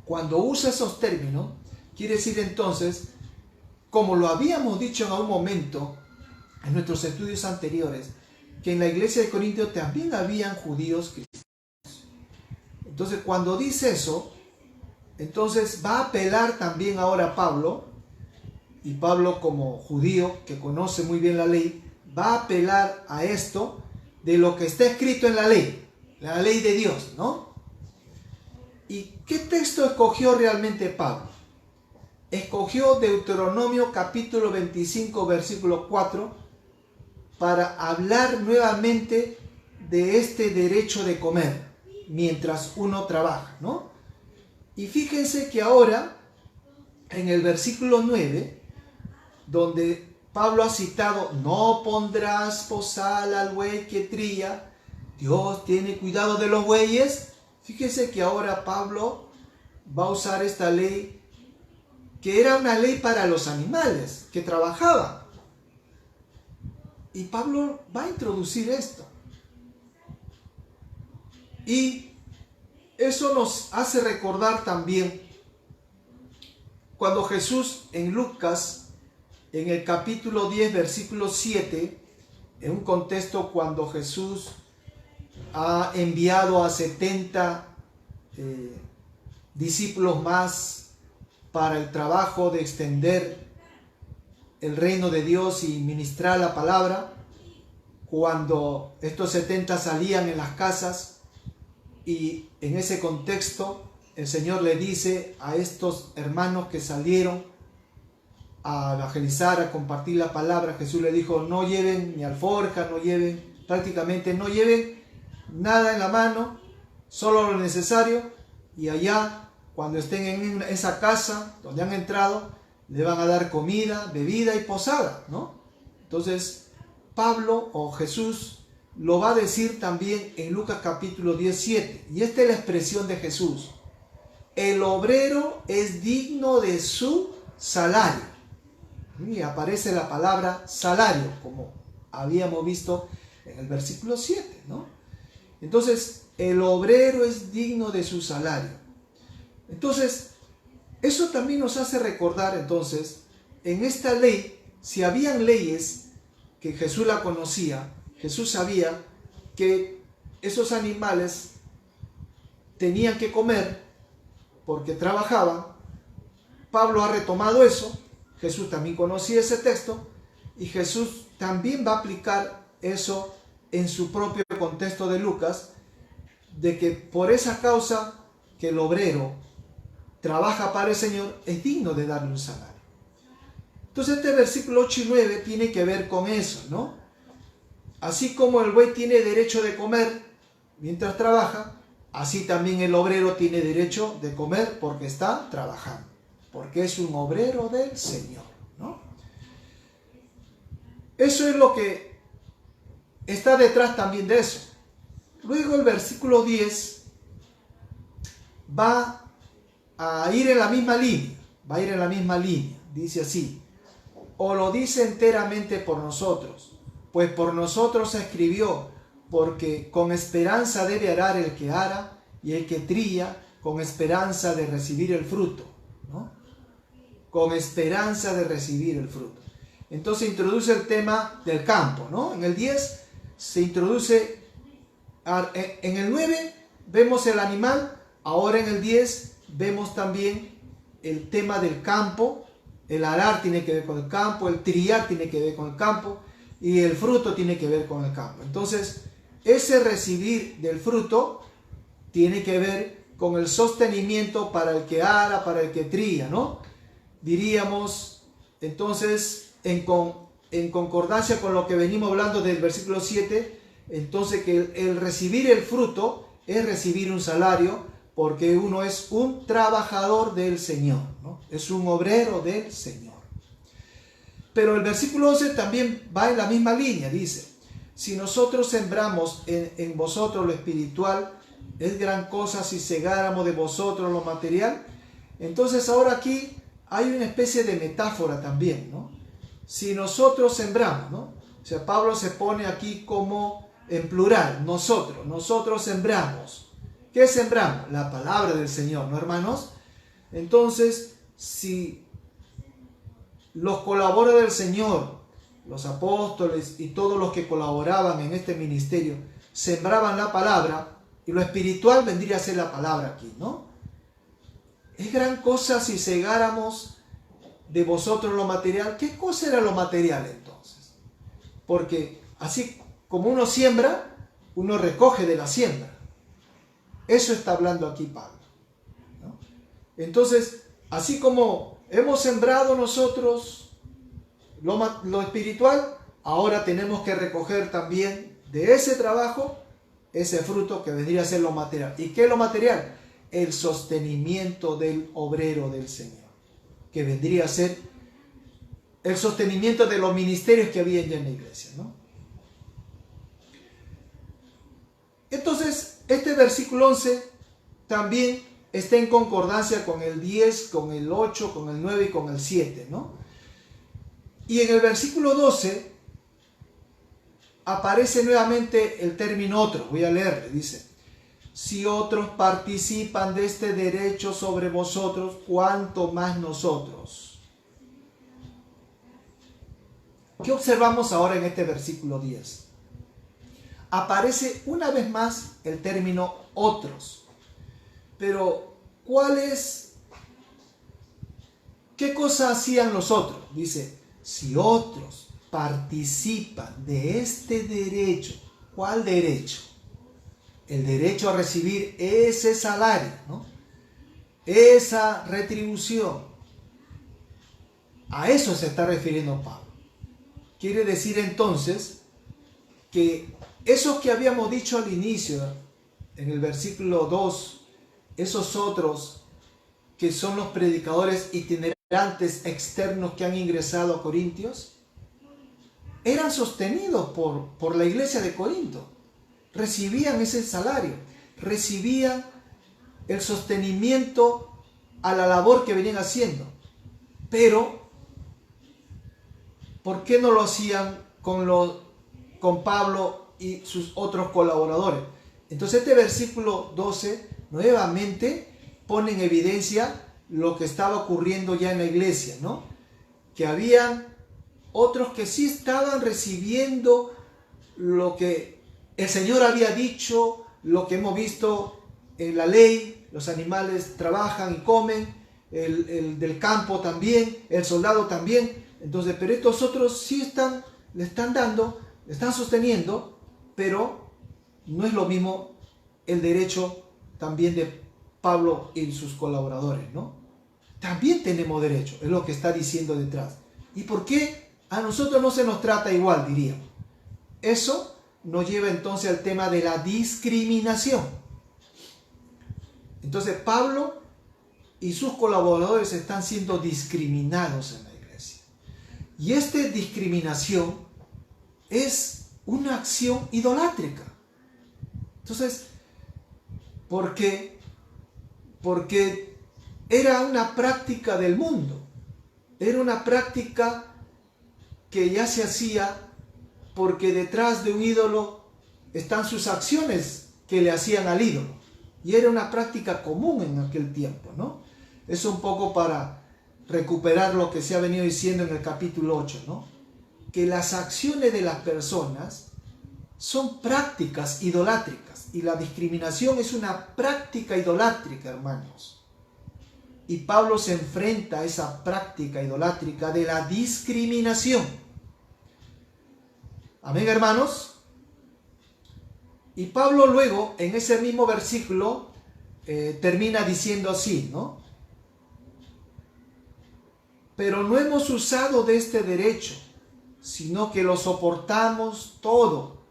Cuando usa esos términos, quiere decir entonces, como lo habíamos dicho en algún momento en nuestros estudios anteriores, que en la iglesia de Corinto también habían judíos cristianos. Entonces, cuando dice eso, entonces va a apelar también ahora a Pablo, y Pablo como judío que conoce muy bien la ley, va a apelar a esto de lo que está escrito en la ley de Dios, ¿no? ¿Y qué texto escogió realmente Pablo? Escogió Deuteronomio capítulo 25, versículo 4, para hablar nuevamente de este derecho de comer mientras uno trabaja, ¿no? Y fíjense que ahora, en el versículo 9, donde Pablo ha citado, no pondrás bozal al buey que trilla, Dios tiene cuidado de los bueyes. Fíjense que ahora Pablo va a usar esta ley, que era una ley para los animales que trabajaban. Y Pablo va a introducir esto. Y eso nos hace recordar también cuando Jesús en Lucas, en el capítulo 10, versículo 7, en un contexto cuando Jesús ha enviado a 70 discípulos más para el trabajo de extender el reino de Dios y ministrar la palabra. Cuando estos 70 salían en las casas, y en ese contexto el Señor le dice a estos hermanos que salieron a evangelizar, a compartir la palabra, Jesús le dijo, no lleven ni alforja, prácticamente no lleven nada en la mano, solo lo necesario, y allá, cuando estén en esa casa donde han entrado, le van a dar comida, bebida y posada, ¿no? Entonces, Pablo o Jesús lo va a decir también en Lucas capítulo 17, y esta es la expresión de Jesús: el obrero es digno de su salario. Y aparece la palabra salario, como habíamos visto en el versículo 7, ¿no? Entonces, el obrero es digno de su salario. Entonces, eso también nos hace recordar, entonces, en esta ley, si habían leyes que Jesús la conocía, Jesús sabía que esos animales tenían que comer porque trabajaban. Pablo ha retomado eso, Jesús también conocía ese texto, y Jesús también va a aplicar eso en su propio contexto de Lucas, de que por esa causa que el obrero trabaja para el Señor, es digno de darle un salario. Entonces este versículo 8 y 9 tiene que ver con eso, ¿no? Así como el buey tiene derecho de comer mientras trabaja, así también el obrero tiene derecho de comer porque está trabajando, porque es un obrero del Señor, ¿no? Eso es lo que está detrás también de eso. Luego el versículo 10 va a ir en la misma línea, dice así: o lo dice enteramente por nosotros, pues por nosotros se escribió, porque con esperanza debe arar el que ara, y el que trilla con esperanza de recibir el fruto, ¿no? Con esperanza de recibir el fruto. Entonces introduce el tema del campo, ¿no? En el 10 se introduce, en el 9 vemos el animal, ahora en el 10 vemos también el tema del campo. El arar tiene que ver con el campo, el trillar tiene que ver con el campo, y el fruto tiene que ver con el campo. Entonces, ese recibir del fruto tiene que ver con el sostenimiento para el que ara, para el que trilla, ¿no? Diríamos, entonces, en concordancia con lo que venimos hablando del versículo 7, entonces que el recibir el fruto es recibir un salario, porque uno es un trabajador del Señor, ¿no? Es un obrero del Señor. Pero el versículo 11 también va en la misma línea, dice: si nosotros sembramos en vosotros lo espiritual, es gran cosa si segáramos de vosotros lo material. Entonces ahora aquí hay una especie de metáfora también, ¿no? Si nosotros sembramos, ¿no? O sea, Pablo se pone aquí como en plural, nosotros sembramos. ¿Qué sembramos? La palabra del Señor, ¿no, hermanos? Entonces, si los colaboradores del Señor, los apóstoles y todos los que colaboraban en este ministerio, sembraban la palabra, y lo espiritual vendría a ser la palabra aquí, ¿no? Es gran cosa si cegáramos de vosotros lo material. ¿Qué cosa era lo material entonces? Porque así como uno siembra, uno recoge de la siembra. Eso está hablando aquí Pablo, ¿no? Entonces, así como hemos sembrado nosotros lo espiritual, ahora tenemos que recoger también de ese trabajo ese fruto que vendría a ser lo material. ¿Y qué es lo material? El sostenimiento del obrero del Señor, que vendría a ser el sostenimiento de los ministerios que había ya en la iglesia, ¿no? Entonces, este versículo 11 también está en concordancia con el 10, con el 8, con el 9 y con el 7, ¿no? Y en el versículo 12 aparece nuevamente el término otro. Voy a leerle, dice: si otros participan de este derecho sobre vosotros, ¿cuánto más nosotros? ¿Qué observamos ahora en este versículo 10? Aparece una vez más el término otros. Pero, ¿qué cosa hacían los otros? Dice, si otros participan de este derecho. ¿Cuál derecho? El derecho a recibir ese salario, ¿no? Esa retribución. A eso se está refiriendo Pablo. Quiere decir entonces que esos que habíamos dicho al inicio, en el versículo 2, esos otros que son los predicadores itinerantes externos que han ingresado a Corintios, eran sostenidos por la iglesia de Corinto. Recibían ese salario, recibían el sostenimiento a la labor que venían haciendo. Pero, ¿por qué no lo hacían con Pablo y sus otros colaboradores? Entonces este versículo 12 nuevamente pone en evidencia lo que estaba ocurriendo ya en la iglesia, ¿no? Que habían otros que sí estaban recibiendo lo que el Señor había dicho, lo que hemos visto en la ley: los animales trabajan y comen, el del campo también, el soldado también. Entonces, pero estos otros sí le están dando, le están sosteniendo, pero no es lo mismo el derecho también de Pablo y sus colaboradores, ¿no? También tenemos derecho, es lo que está diciendo detrás. ¿Y por qué a nosotros no se nos trata igual, diríamos? Eso nos lleva entonces al tema de la discriminación. Entonces Pablo y sus colaboradores están siendo discriminados en la iglesia. Y esta discriminación es una acción idolátrica. Entonces, ¿por qué? Porque era una práctica del mundo. Era una práctica que ya se hacía porque detrás de un ídolo están sus acciones que le hacían al ídolo. Y era una práctica común en aquel tiempo, ¿no? Es un poco para recuperar lo que se ha venido diciendo en el capítulo 8, ¿no? Que las acciones de las personas son prácticas idolátricas. Y la discriminación es una práctica idolátrica, hermanos. Y Pablo se enfrenta a esa práctica idolátrica de la discriminación. Amén, hermanos. Y Pablo luego, en ese mismo versículo, termina diciendo así, ¿no? Pero no hemos usado de este derecho, sino que lo soportamos todo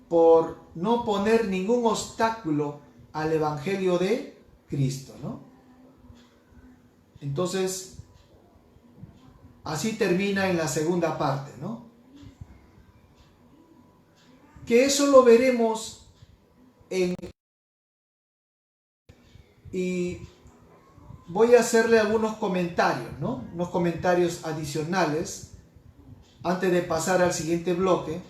por no poner ningún obstáculo al evangelio de Cristo, ¿no? Entonces, así termina en la segunda parte, ¿no? Que eso lo veremos y voy a hacerle algunos comentarios, ¿no? Unos comentarios adicionales antes de pasar al siguiente bloque,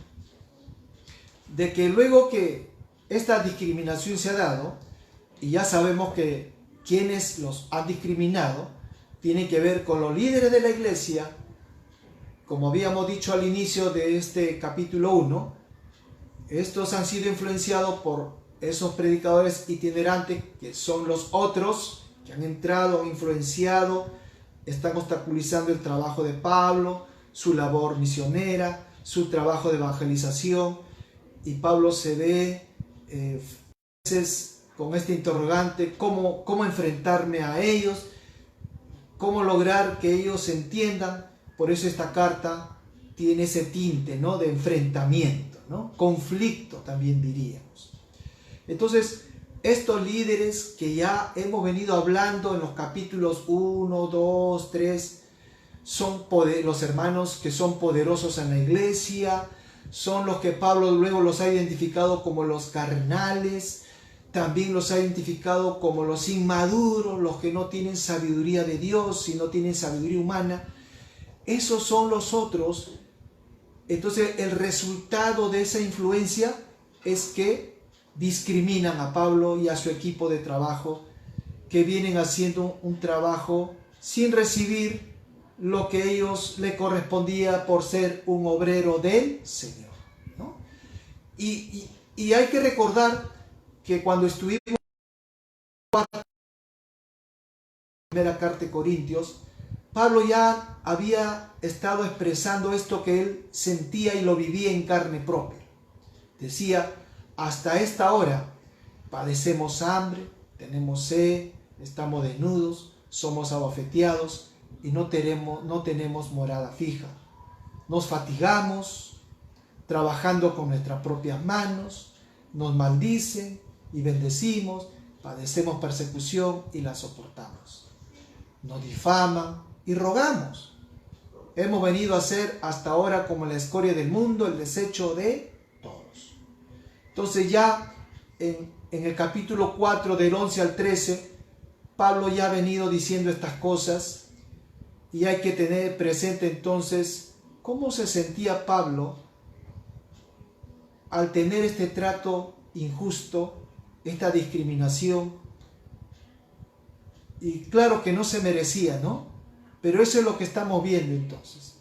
de que luego que esta discriminación se ha dado, y ya sabemos que quienes los han discriminado tienen que ver con los líderes de la iglesia, como habíamos dicho al inicio de este capítulo 1, estos han sido influenciados por esos predicadores itinerantes que son los otros, que han entrado, han influenciado, están obstaculizando el trabajo de Pablo, su labor misionera, su trabajo de evangelización, y Pablo se ve a veces con este interrogante, ¿cómo enfrentarme a ellos? ¿Cómo lograr que ellos entiendan? Por eso esta carta tiene ese tinte, ¿no?, de enfrentamiento, ¿no? Conflicto también diríamos. Entonces, estos líderes que ya hemos venido hablando en los capítulos 1, 2, 3, son los hermanos que son poderosos en la iglesia, son los que Pablo luego los ha identificado como los carnales, también los ha identificado como los inmaduros, los que no tienen sabiduría de Dios, sino tienen sabiduría humana. Esos son los otros. Entonces el resultado de esa influencia es que discriminan a Pablo y a su equipo de trabajo, que vienen haciendo un trabajo sin recibir lo que a ellos le correspondía por ser un obrero del Señor, ¿no? Y hay que recordar que cuando estuvimos en la primera carta de Corintios, Pablo ya había estado expresando esto que él sentía y lo vivía en carne propia. Decía: hasta esta hora padecemos hambre, tenemos sed, estamos desnudos, somos abofeteados y no tenemos morada fija. Nos fatigamos trabajando con nuestras propias manos, nos maldicen y bendecimos, padecemos persecución y la soportamos. Nos difaman y rogamos. Hemos venido a ser hasta ahora como la escoria del mundo, el desecho de todos. Entonces ya en el capítulo 4 del 11 al 13, Pablo ya ha venido diciendo estas cosas, y hay que tener presente entonces cómo se sentía Pablo al tener este trato injusto, esta discriminación. Y claro que no se merecía, ¿no? Pero eso es lo que estamos viendo entonces.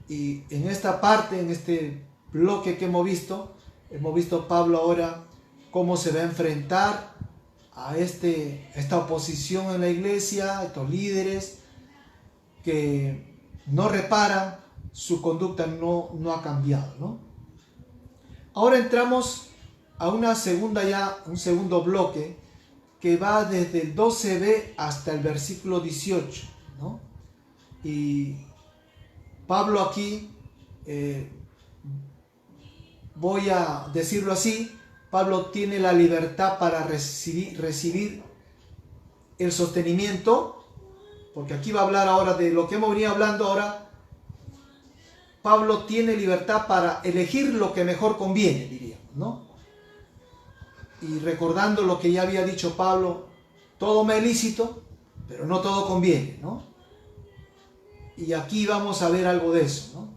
Y en esta parte, en este bloque que hemos visto Pablo ahora cómo se va a enfrentar a esta oposición en la iglesia, a estos líderes que no reparan, su conducta no ha cambiado, ¿no? Ahora entramos a un segundo bloque que va desde el 12b hasta el versículo 18, ¿no? Y Pablo aquí, voy a decirlo así, Pablo tiene la libertad para recibir el sostenimiento, porque aquí va a hablar ahora de lo que hemos venido hablando ahora. Pablo tiene libertad para elegir lo que mejor conviene, diríamos, ¿no? Y recordando lo que ya había dicho Pablo, todo me es lícito, pero no todo conviene, ¿no? Y aquí vamos a ver algo de eso, ¿no?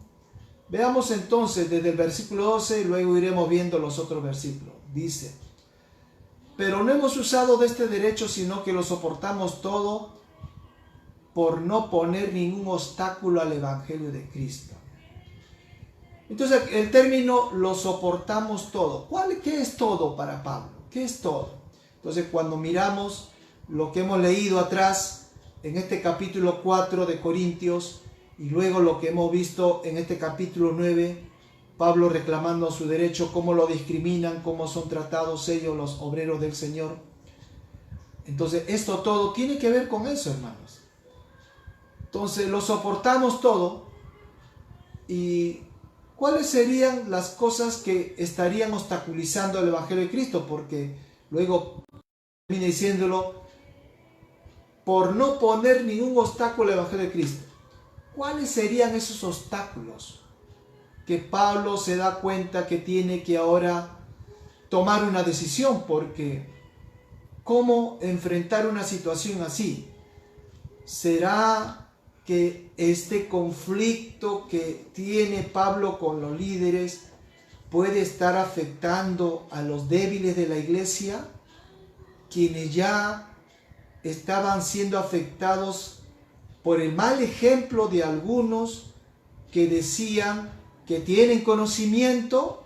Veamos entonces desde el versículo 12 y luego iremos viendo los otros versículos. Dice: pero no hemos usado de este derecho, sino que lo soportamos todo por no poner ningún obstáculo al evangelio de Cristo. Entonces el término lo soportamos todo. ¿Qué es todo para Pablo? ¿Qué es todo? Entonces cuando miramos lo que hemos leído atrás en este capítulo 4 de Corintios y luego lo que hemos visto en este capítulo 9, Pablo reclamando su derecho, cómo lo discriminan, cómo son tratados ellos, los obreros del Señor. Entonces esto todo tiene que ver con eso, hermanos. Entonces lo soportamos todo. ¿Y cuáles serían las cosas que estarían obstaculizando el evangelio de Cristo? Porque luego termina diciéndolo: por no poner ningún obstáculo al evangelio de Cristo. ¿Cuáles serían esos obstáculos que Pablo se da cuenta que tiene que ahora tomar una decisión? Porque ¿cómo enfrentar una situación así? ¿Será que este conflicto que tiene Pablo con los líderes puede estar afectando a los débiles de la iglesia, quienes ya estaban siendo afectados por el mal ejemplo de algunos que decían que tienen conocimiento,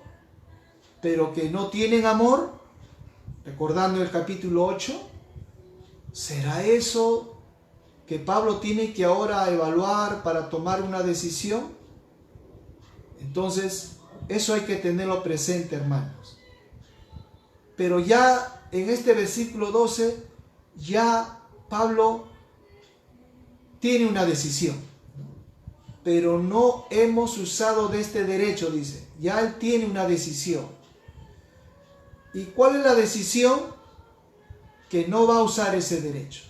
pero que no tienen amor? Recordando el capítulo 8, ¿será eso que Pablo tiene que ahora evaluar para tomar una decisión? Entonces, eso hay que tenerlo presente, hermanos. Pero ya en este versículo 12, ya Pablo tiene una decisión. Pero no hemos usado de este derecho, dice. Ya él tiene una decisión. ¿Y cuál es la decisión? Que no va a usar ese derecho.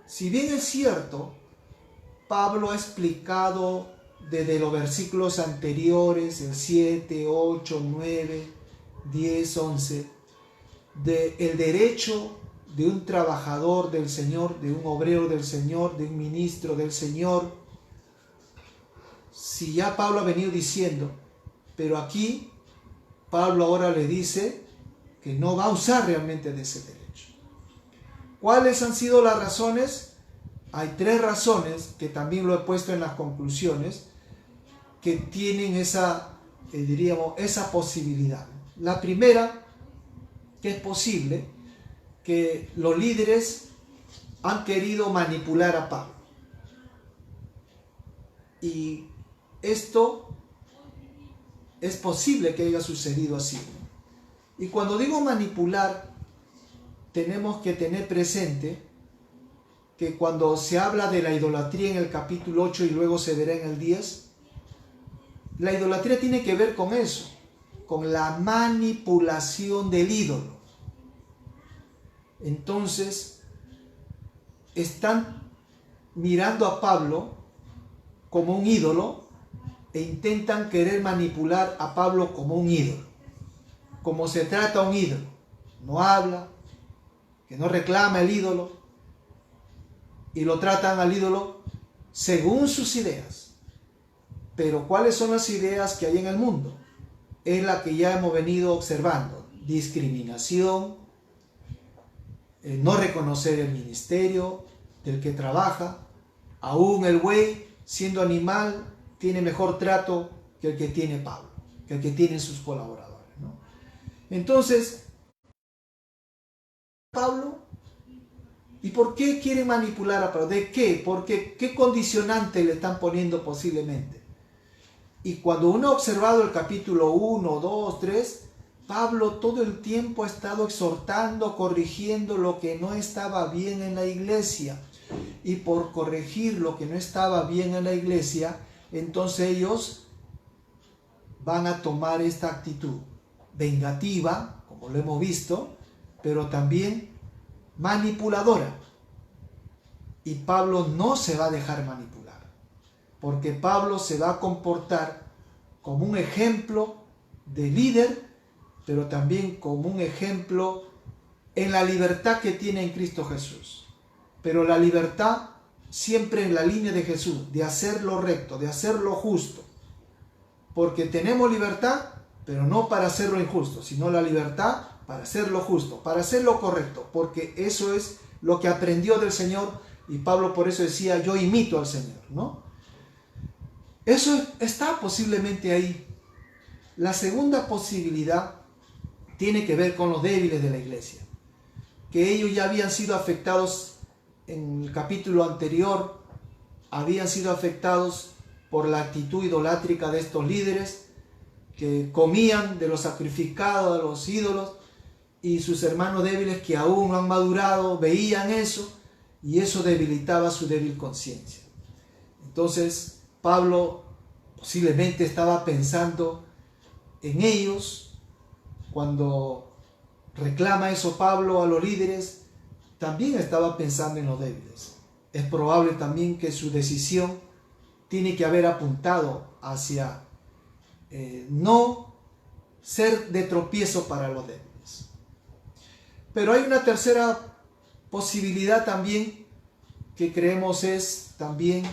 Si bien es cierto, Pablo ha explicado desde los versículos anteriores, el 7, 8, 9, 10, 11, del derecho de un trabajador del Señor, de un obrero del Señor, de un ministro del Señor. Si ya Pablo ha venido diciendo, pero aquí Pablo ahora le dice que no va a usar realmente de ese derecho. ¿Cuáles han sido las razones? Hay 3 razones, que también lo he puesto en las conclusiones, que tienen esa posibilidad. La primera, que es posible que los líderes han querido manipular a Pablo. Y esto es posible que haya sucedido así. Y cuando digo manipular, tenemos que tener presente que cuando se habla de la idolatría en el capítulo 8 y luego se verá en el 10, la idolatría tiene que ver con eso, con la manipulación del ídolo. Entonces, están mirando a Pablo como un ídolo e intentan querer manipular a Pablo como un ídolo, como se trata a un ídolo. No habla, que no reclama el ídolo, y lo tratan al ídolo según sus ideas. Pero ¿cuáles son las ideas que hay en el mundo? Es la que ya hemos venido observando: discriminación, no reconocer el ministerio del que trabaja. Aún el buey, siendo animal, tiene mejor trato que el que tiene Pablo, que el que tienen sus colaboradores, ¿no? Entonces, Pablo, ¿y por qué quieren manipular a Pablo? ¿De qué? Porque ¿qué condicionante le están poniendo posiblemente? Y cuando uno ha observado el capítulo 1, 2, 3, Pablo todo el tiempo ha estado exhortando, corrigiendo lo que no estaba bien en la iglesia. Y por corregir lo que no estaba bien en la iglesia, entonces ellos van a tomar esta actitud vengativa, como lo hemos visto, pero también manipuladora. Y Pablo no se va a dejar manipular, porque Pablo se va a comportar como un ejemplo de líder, pero también como un ejemplo en la libertad que tiene en Cristo Jesús. Pero la libertad siempre en la línea de Jesús, de hacer lo recto, de hacer lo justo. Porque tenemos libertad, pero no para hacer lo injusto, sino la libertad para hacer lo justo, para hacer lo correcto, porque eso es lo que aprendió del Señor, y Pablo por eso decía: yo imito al Señor, ¿no? Eso está posiblemente ahí. La segunda posibilidad tiene que ver con los débiles de la iglesia, que ellos ya habían sido afectados en el capítulo anterior, habían sido afectados por la actitud idolátrica de estos líderes, que comían de lo sacrificado a los ídolos, y sus hermanos débiles que aún no han madurado veían eso, y eso debilitaba su débil conciencia. Entonces Pablo posiblemente estaba pensando en ellos. Cuando reclama eso Pablo a los líderes, también estaba pensando en los débiles. Es probable también que su decisión tiene que haber apuntado hacia no ser de tropiezo para los débiles. Pero hay una tercera posibilidad también, que creemos es también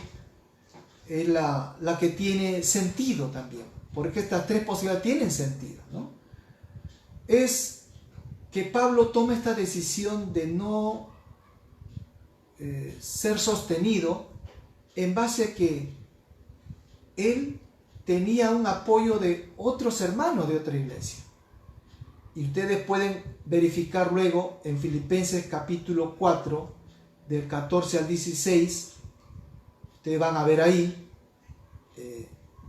la que tiene sentido también, porque estas tres posibilidades tienen sentido, ¿no? Es que Pablo toma esta decisión de no ser sostenido en base a que él tenía un apoyo de otros hermanos de otra iglesia. Y ustedes pueden verificar luego en Filipenses capítulo 4, del 14 al 16, ustedes van a ver ahí,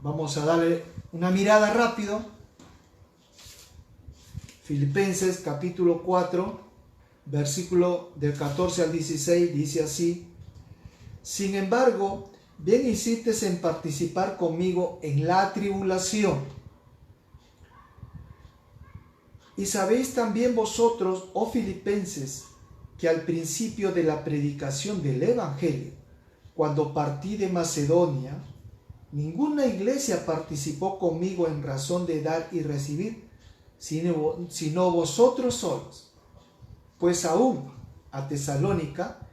vamos a darle una mirada rápido. Filipenses capítulo 4, versículo del 14 al 16, dice así: sin embargo, bien hiciste en participar conmigo en la tribulación. Y sabéis también vosotros, oh filipenses, que al principio de la predicación del Evangelio, cuando partí de Macedonia, ninguna iglesia participó conmigo en razón de dar y recibir, sino vosotros solos. Pues aún a Tesalónica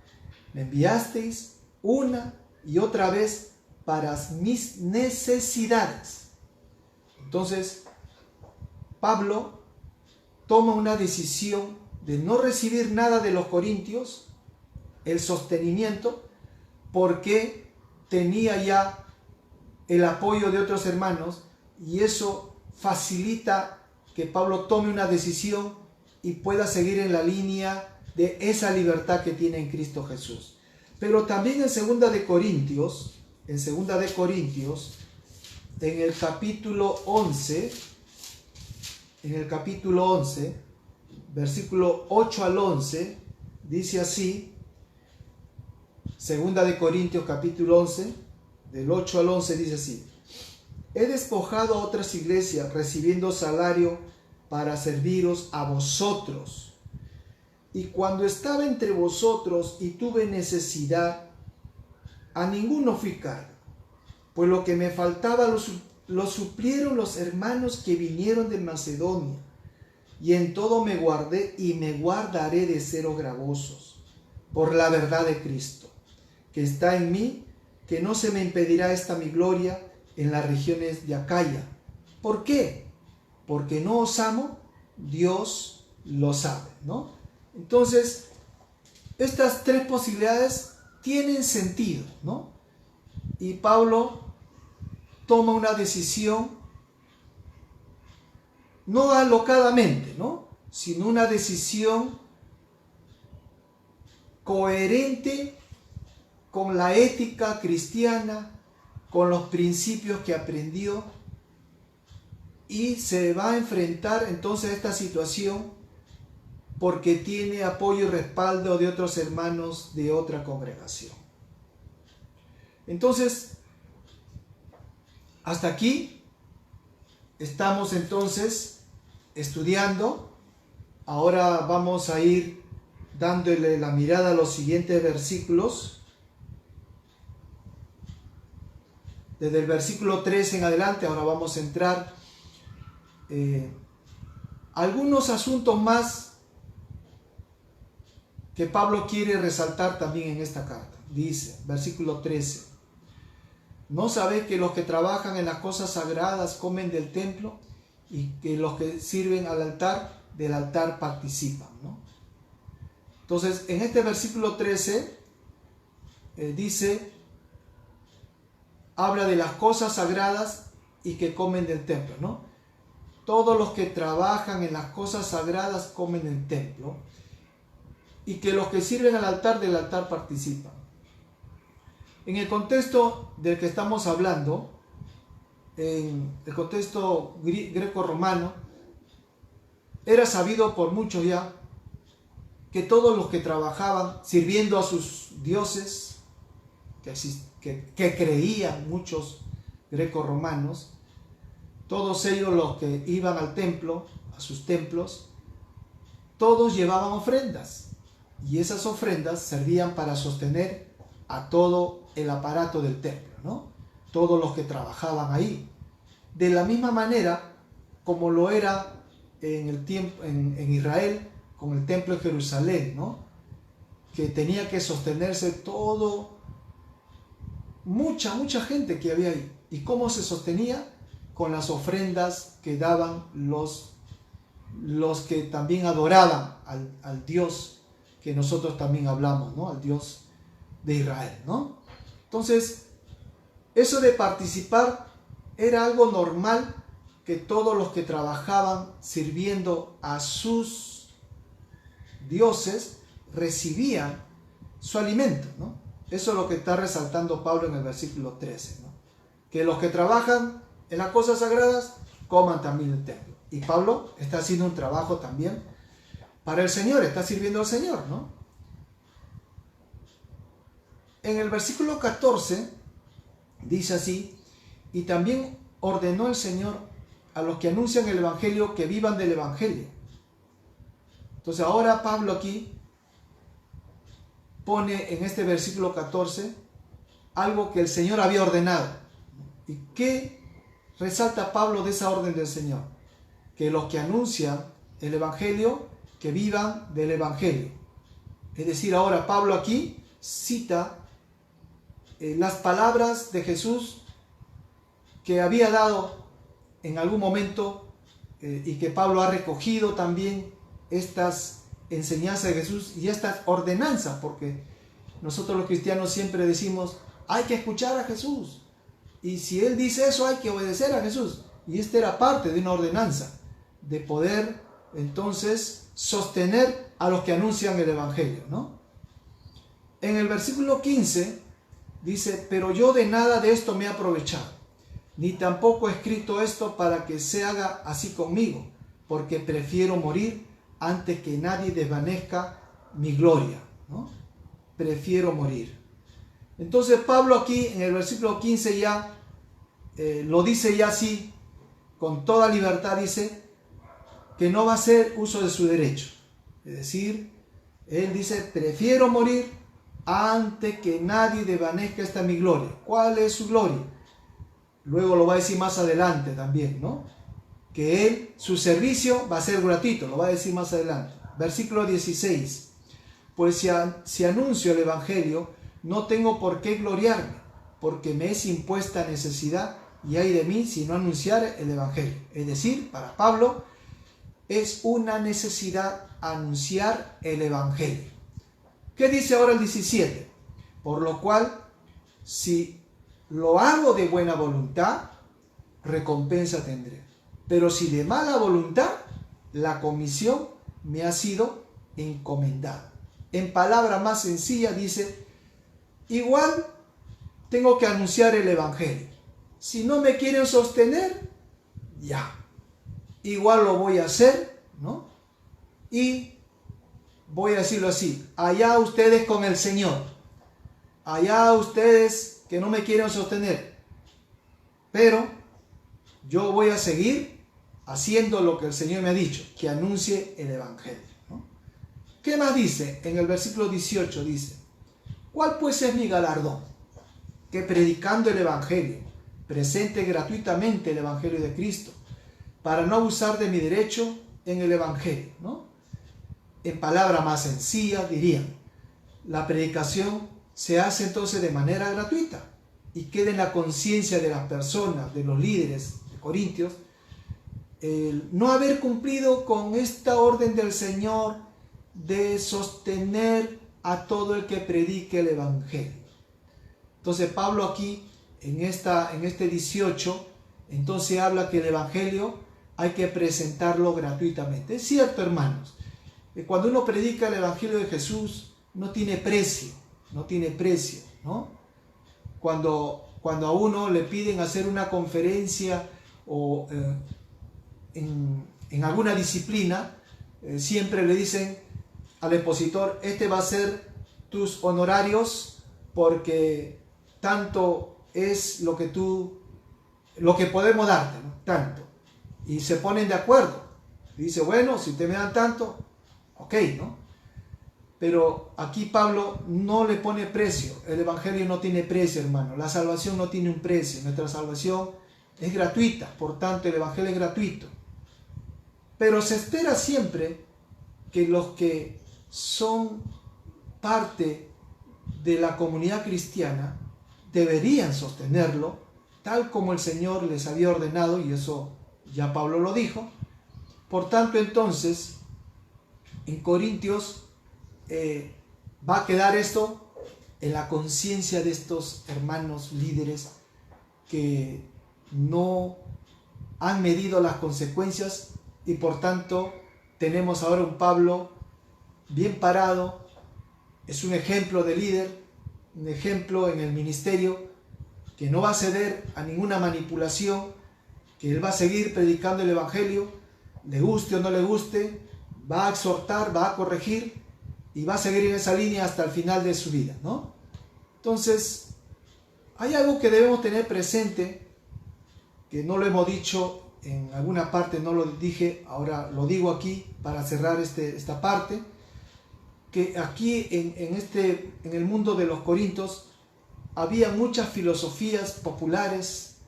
me enviasteis una y otra vez para mis necesidades. Entonces, Pablo toma una decisión de no recibir nada de los corintios, el sostenimiento, porque tenía ya el apoyo de otros hermanos, y eso facilita que Pablo tome una decisión y pueda seguir en la línea de esa libertad que tiene en Cristo Jesús. Pero también en 2 de Corintios, en el capítulo 11, versículo 8 al 11, dice así, 2 de Corintios capítulo 11, del 8 al 11 dice así: he despojado a otras iglesias recibiendo salario para serviros a vosotros. Y cuando estaba entre vosotros y tuve necesidad, a ninguno fui cargo, pues lo que me faltaba lo suplieron los hermanos que vinieron de Macedonia, y en todo me guardé y me guardaré de seros gravosos, por la verdad de Cristo, que está en mí, que no se me impedirá esta mi gloria en las regiones de Acaya. ¿Por qué? Porque no os amo, Dios lo sabe, ¿no? Entonces, estas tres posibilidades tienen sentido, ¿no? Y Pablo toma una decisión no alocadamente, ¿no? Sino una decisión coherente con la ética cristiana, con los principios que aprendió, y se va a enfrentar entonces a esta situación porque tiene apoyo y respaldo de otros hermanos de otra congregación. Entonces, hasta aquí estamos entonces estudiando. Ahora vamos a ir dándole la mirada a los siguientes versículos. Desde el versículo 3 en adelante, ahora vamos a entrar algunos asuntos más que Pablo quiere resaltar también en esta carta. Dice, versículo 13: ¿no sabéis que los que trabajan en las cosas sagradas comen del templo, y que los que sirven al altar, del altar participan, ¿no? Entonces, en este versículo 13 habla de las cosas sagradas y que comen del templo, ¿no? Todos los que trabajan en las cosas sagradas comen del templo, y que los que sirven al altar, del altar participan. En el contexto del que estamos hablando, en el contexto greco-romano, era sabido por muchos ya que todos los que trabajaban sirviendo a sus dioses, que creían muchos greco-romanos, todos ellos los que iban al templo, a sus templos, todos llevaban ofrendas, y esas ofrendas servían para sostener a todo el aparato del templo, ¿no? Todos los que trabajaban ahí. De la misma manera como lo era en Israel con el templo de Jerusalén, ¿no? que tenía que sostenerse todo, mucha gente que había ahí. ¿Y cómo se sostenía? Con las ofrendas que daban los que también adoraban al Dios que nosotros también hablamos, ¿no? Al Dios de Israel, ¿no? Entonces, eso de participar era algo normal, que todos los que trabajaban sirviendo a sus dioses recibían su alimento, ¿no? Eso es lo que está resaltando Pablo en el versículo 13, ¿no? Que los que trabajan en las cosas sagradas coman también el templo. Y Pablo está haciendo un trabajo también para el Señor, está sirviendo al Señor, ¿no? En el versículo 14 dice así: y también ordenó el Señor a los que anuncian el Evangelio que vivan del Evangelio. Entonces ahora Pablo aquí pone en este versículo 14 algo que el Señor había ordenado. ¿Y qué resalta Pablo de esa orden del Señor? Que los que anuncian el Evangelio, que vivan del Evangelio. Es decir, ahora Pablo aquí cita las palabras de Jesús que había dado en algún momento y que Pablo ha recogido también estas enseñanzas de Jesús y estas ordenanzas, porque nosotros los cristianos siempre decimos, hay que escuchar a Jesús, y si Él dice eso hay que obedecer a Jesús, y esta era parte de una ordenanza, de poder entonces sostener a los que anuncian el Evangelio, ¿no? En el versículo 15 dice, pero yo de nada de esto me he aprovechado, ni tampoco he escrito esto para que se haga así conmigo, porque prefiero morir antes que nadie desvanezca mi gloria, ¿no? Prefiero morir. Entonces Pablo aquí en el versículo 15 ya lo dice ya así, con toda libertad, dice que no va a hacer uso de su derecho. Es decir, él dice, prefiero morir antes que nadie desvanezca esta mi gloria. ¿Cuál es su gloria? Luego lo va a decir más adelante también, ¿no? Que él, su servicio va a ser gratuito, lo va a decir más adelante. Versículo 16. Pues si anuncio el Evangelio, no tengo por qué gloriarme, porque me es impuesta necesidad, y hay de mí si no anunciar el Evangelio. Es decir, para Pablo, es una necesidad anunciar el Evangelio. ¿Qué dice ahora el 17? Por lo cual, si lo hago de buena voluntad, recompensa tendré. Pero si de mala voluntad, la comisión me ha sido encomendada. En palabras más sencillas dice, igual tengo que anunciar el Evangelio. Si no me quieren sostener, ya. Igual lo voy a hacer, ¿no? Y voy a decirlo así, allá ustedes con el Señor. Allá ustedes que no me quieren sostener. Pero yo voy a seguir haciendo lo que el Señor me ha dicho, que anuncie el Evangelio, ¿no? ¿Qué más dice? En el versículo 18 dice, ¿cuál pues es mi galardón? Que predicando el Evangelio, presente gratuitamente el Evangelio de Cristo, para no abusar de mi derecho en el Evangelio, ¿no? En palabras más sencillas dirían, la predicación se hace entonces de manera gratuita y queda en la conciencia de las personas, de los líderes de Corintios, el no haber cumplido con esta orden del Señor de sostener a todo el que predique el Evangelio. Entonces Pablo aquí, en este 18, entonces habla que el Evangelio hay que presentarlo gratuitamente. Es cierto, hermanos, que cuando uno predica el Evangelio de Jesús no tiene precio, ¿no? Cuando a uno le piden hacer una conferencia o en alguna disciplina, siempre le dicen al expositor, este va a ser tus honorarios porque tanto es lo que podemos darte, ¿no? Tanto. Y se ponen de acuerdo. Y dice, bueno, si te me dan tanto, ok, ¿no? Pero aquí Pablo no le pone precio. El Evangelio no tiene precio, hermano. La salvación no tiene un precio. Nuestra salvación es gratuita. Por tanto, el Evangelio es gratuito. Pero se espera siempre que los que son parte de la comunidad cristiana deberían sostenerlo, tal como el Señor les había ordenado, y eso ya Pablo lo dijo. Por tanto, entonces, en Corintios va a quedar esto en la conciencia de estos hermanos líderes que no han medido las consecuencias, y por tanto tenemos ahora un Pablo bien parado, es un ejemplo de líder, un ejemplo en el ministerio, que no va a ceder a ninguna manipulación, que él va a seguir predicando el Evangelio, le guste o no le guste, va a exhortar, va a corregir y va a seguir en esa línea hasta el final de su vida, ¿no? Entonces, hay algo que debemos tener presente, que no lo hemos dicho en alguna parte, no lo dije, ahora lo digo aquí para cerrar esta parte, que aquí en el mundo de los Corintios había muchas filosofías populares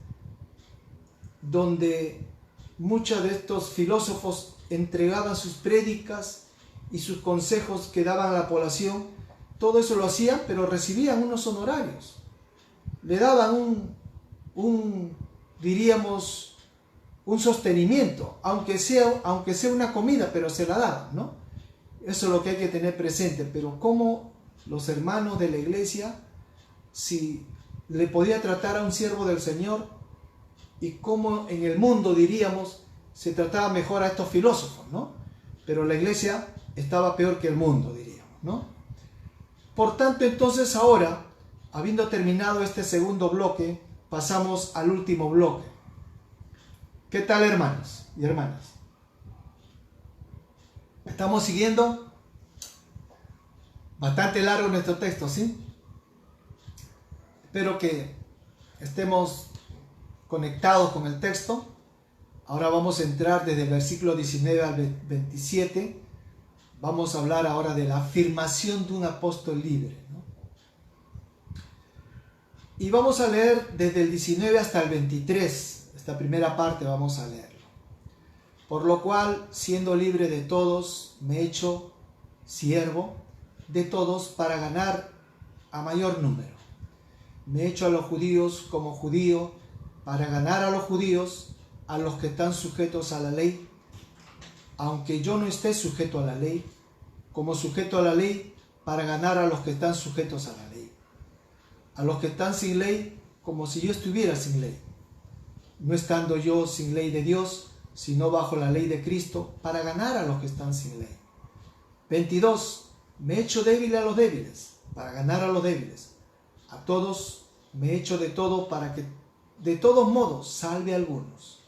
donde muchos de estos filósofos entregaban sus prédicas y sus consejos que daban a la población. Todo eso lo hacían, pero recibían unos honorarios. Le daban diríamos, un sostenimiento, aunque sea una comida, pero se la daban, ¿no? Eso es lo que hay que tener presente. Pero cómo los hermanos de la iglesia, si le podía tratar a un siervo del Señor, y cómo en el mundo, diríamos, se trataba mejor a estos filósofos, ¿no? Pero la iglesia estaba peor que el mundo, diríamos, ¿no? Por tanto, entonces ahora, habiendo terminado este segundo bloque, pasamos al último bloque. ¿Qué tal, hermanos y hermanas? ¿Estamos siguiendo? Bastante largo nuestro texto, ¿sí? Espero que estemos conectados con el texto. Ahora vamos a entrar desde el versículo 19 al 27. Vamos a hablar ahora de la afirmación de un apóstol libre, ¿no? Y vamos a leer desde el 19 hasta el 23. Esta primera parte vamos a leerlo. Por lo cual, siendo libre de todos, me he hecho siervo de todos para ganar a mayor número. Me he hecho a los judíos como judío para ganar a los judíos, a los que están sujetos a la ley, aunque yo no esté sujeto a la ley, como sujeto a la ley para ganar a los que están sujetos a la ley. A los que están sin ley, como si yo estuviera sin ley, no estando yo sin ley de Dios, sino bajo la ley de Cristo, para ganar a los que están sin ley. 22. Me he hecho débil a los débiles, para ganar a los débiles. A todos me he hecho de todo, para que de todos modos salve a algunos.